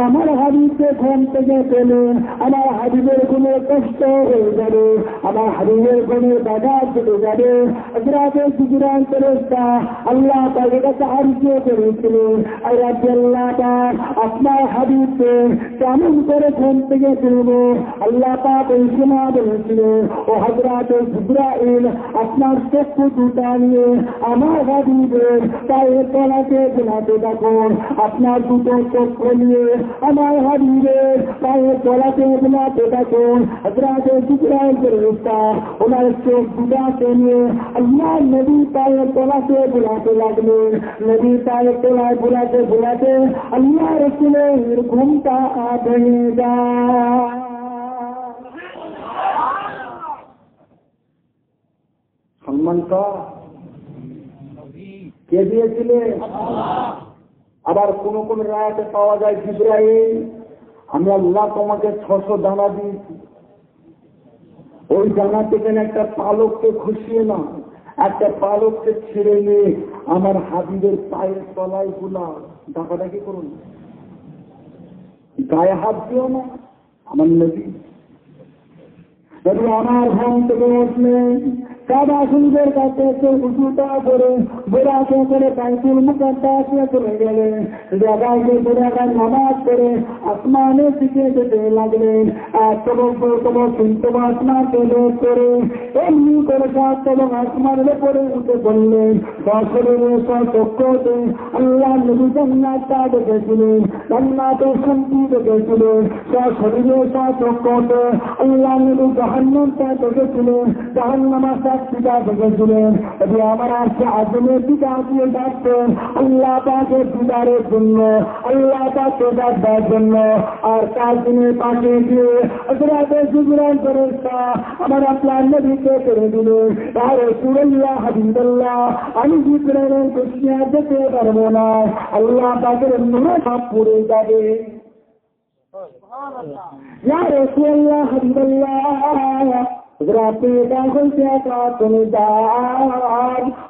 আমার হাবিবকে ঘুম থেকে পেলেন, আমার হাবিবের কোনো কষ্ট হয়ে যাবে, আমার হাবিবের কোনো বাধা চলে যাবে। হযরত জিবরাইল ফেরেশতা আল্লাহ তাআলার কাছে আরজি করেছিলেন, আর আল্লাহ পাক আপনার হাবিবকে কেমন করে ঘুম থেকে তুলব। আল্লাহ পাক এই সময় বলেছিলেন, ও হযরত জিবরাইল আপনার চক্ষু দুটা নিয়ে আমার হাবিবের পায়ের তলাতে ঝুলাতে থাকুন। আপনার দুটো চক্ষু নিয়ে আমার হাবিবের পায়ের তলাতে ঝুলাতে থাকুন। হযরত জিবরাইল ফেরেশতা ওনার চোখ দুটাকে নিয়ে আল্লাহ নবী পায়ের তলাতে ঝুলাতে লাগলেন। নবী পায়ের তলায় ঝুলাতে ঝুলাতে আল্লাহ রাসূলের ঘুমটা ভেঙে যায়। সম্মানটা কে দিয়েছিলেন? আবার কোন কোন রায়াতে পাওয়া যায় জিবরাইল আমি আল্লাহ তোমাকে 600 দানা দিয়েছি, ওই দানা থেকে একটা পালককে খুশিয়ে না, একটা পালককে ছেড়ে নিয়ে আমার হাবিবের পায়ের তলায় গুলা ডাকাডাকি করুন, গায়ে হাত দিও না। আমার নবী আমার ঘুম থেকে উঠলেন, কাবা শরীফের কাছে এসে উঁচুটা করে বেড়াতে করে বাইতুল মুকাদ্দাসে চলে গেলেন। জায়গায় বেড়াগায় নামাজ করে আসমানের দিকে যেতে লাগলেন। তবক শুনতে আসমানকে বের করে এমনি করে তবক আসমানের উপরে উঠে পড়লেন। শরীরে চক্ষুতে আল্লাহ নবী জান্নাতটা দেখেছিলেন, জান্নাতের শান্তি দেখেছিলেন। শরীরে চক্ষুতে আল্লাহ নবী জাহান্নামটা দেখেছিলেন, জাহান্নামা শাস্তিটা দেখেছিলেন। যদি আমার আজকে আজমের দিকে আসিয়ে যাচ্ছেন আল্লাহ পাকের দিদারের জন্য, আল্লাহ পাকের দেখার জন্য। আর 4 দিনের পাশে গিয়ে হযরত জিবরাইল ফেরেশতা আমার আপনার নবীকে করে দিলেন, ইয়া রাসূলুল্লাহ হাবিবাল্লাহ আমি জিবরাইলের দুনিয়া যেতে পারবো না, আল্লাহ পাকের নূরে সব পুড়ে যাবে। ইয়া রাসূলুল্লাহ হাবিবাল্লাহ রাতে দাখল থেকে তুমি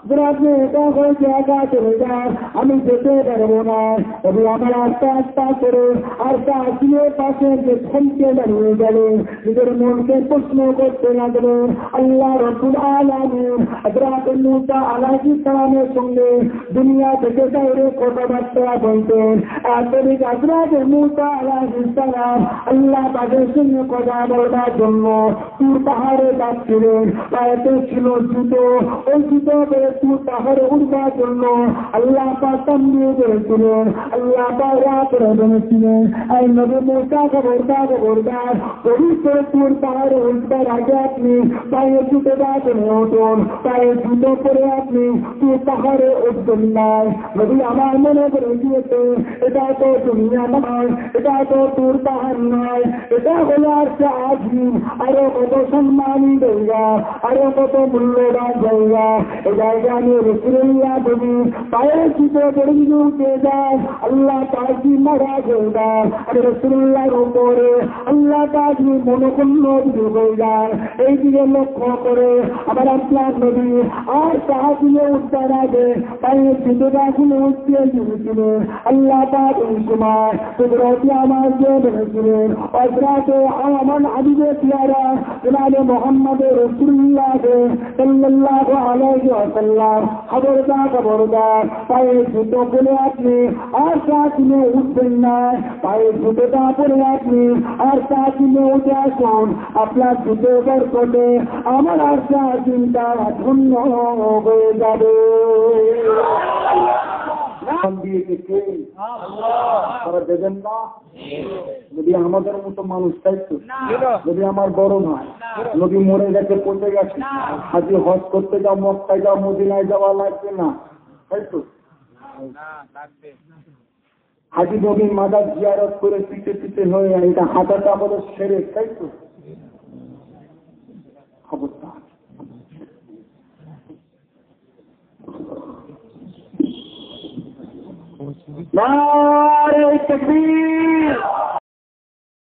যে আপনি এটা হয়েছে একা চলে যান, আমি যেতে পারবো না। তবে আমার আস্তে আস্তে করে আস্তে আসলে পাশে যে থমকে দাঁড়িয়ে গেলেন, নিজের মনকে প্রশ্ন করতে লাগলেন, আল্লাহ রাব্বুল আলামিন হযরত মুসা আলাইহিস সালামের সঙ্গে দুনিয়া থেকে বাইরে কথাবার্তা বলতেন। এতদিন হযরত মুসা আলাইহিস সালাম আল্লাহ তাদের সঙ্গে কথা বলবার জন্য তুর পাহাড়ে যাচ্ছিলেন। পায়েতে ছিল জুতো, ওই জুতো করে তুর পাহাড়ে উঠবার জন্য আল্লাহ পাক তাম্বিয়ে করেছিলেন, আল্লাহ পাক রাত করে বলেছিলেন, এই নবী মুসা খবরদার পবিত্র তুর পাহাড়ে উঠবার আগে আপনি পায়ে জুতো বাঁধনে উঠুন, পায়ে জুতো করে আপনি তুর পাহাড়ে উঠবেন না। নবী আমার মনে করে দিয়েছে, এটা তো দুনিয়া নয়, এটা তো তুর পাহাড় নয়, এটা হলো আরশে আজিম। আরো কত সম্মানী জায়গা, আরো কত মূল্যবান জায়গা। এই জায়গা আমি রাসূলুল্লাহ নবী পায়ে জুতো করে উঠে যায়, আল্লাহ তাআলা মারা যায়, আর রাসূলুল্লাহর উপরে আল্লাহ তাআলা মনোকন্ন হয়ে যায়। এই দিকে লক্ষ্য করে আবার আপনার নবী আর সাহায্যে উঠবার আগে পায়ে জুতোটা খুলে উঠতে দিয়েছিলেন। আল্লাহ তাআলা এই সময় কুদরতি আমার যে বলেছিলেন, হযরতে আমার হাবিবে পিয়ারা জনাবে মুহাম্মদ রাসূলুল্লাহ সাল্লাল্লাহু আলাইহি ওয়াসাল্লাম খবরদার পায়ে জুতো খুলে আপনি আর সাহায্যে উঠবেন না, পায়ে জুতোটা পরে আপনি আর সাহায্যে উঠে আসুন। আপনার জুতো বরকতে আমার আর সাহায্যটা ধন্য হয়ে যাবে। দেবেন না যদি আমাদের মতো মানুষ, তাই তো? যদি আমার বড় নয়, নবী মরে গেছে, পচে গেছে, হাজি হজ করতে যাও, মক্কায় যাও, মদিনায় যাওয়া লাগবে না, তাই তো? হাজি নবীর মাদার জিয়ারত করে পিছে হয়ে এটা হাঁটাটা আমাদের সেরে, তাই তো? খবরদার নারে তাকবীর।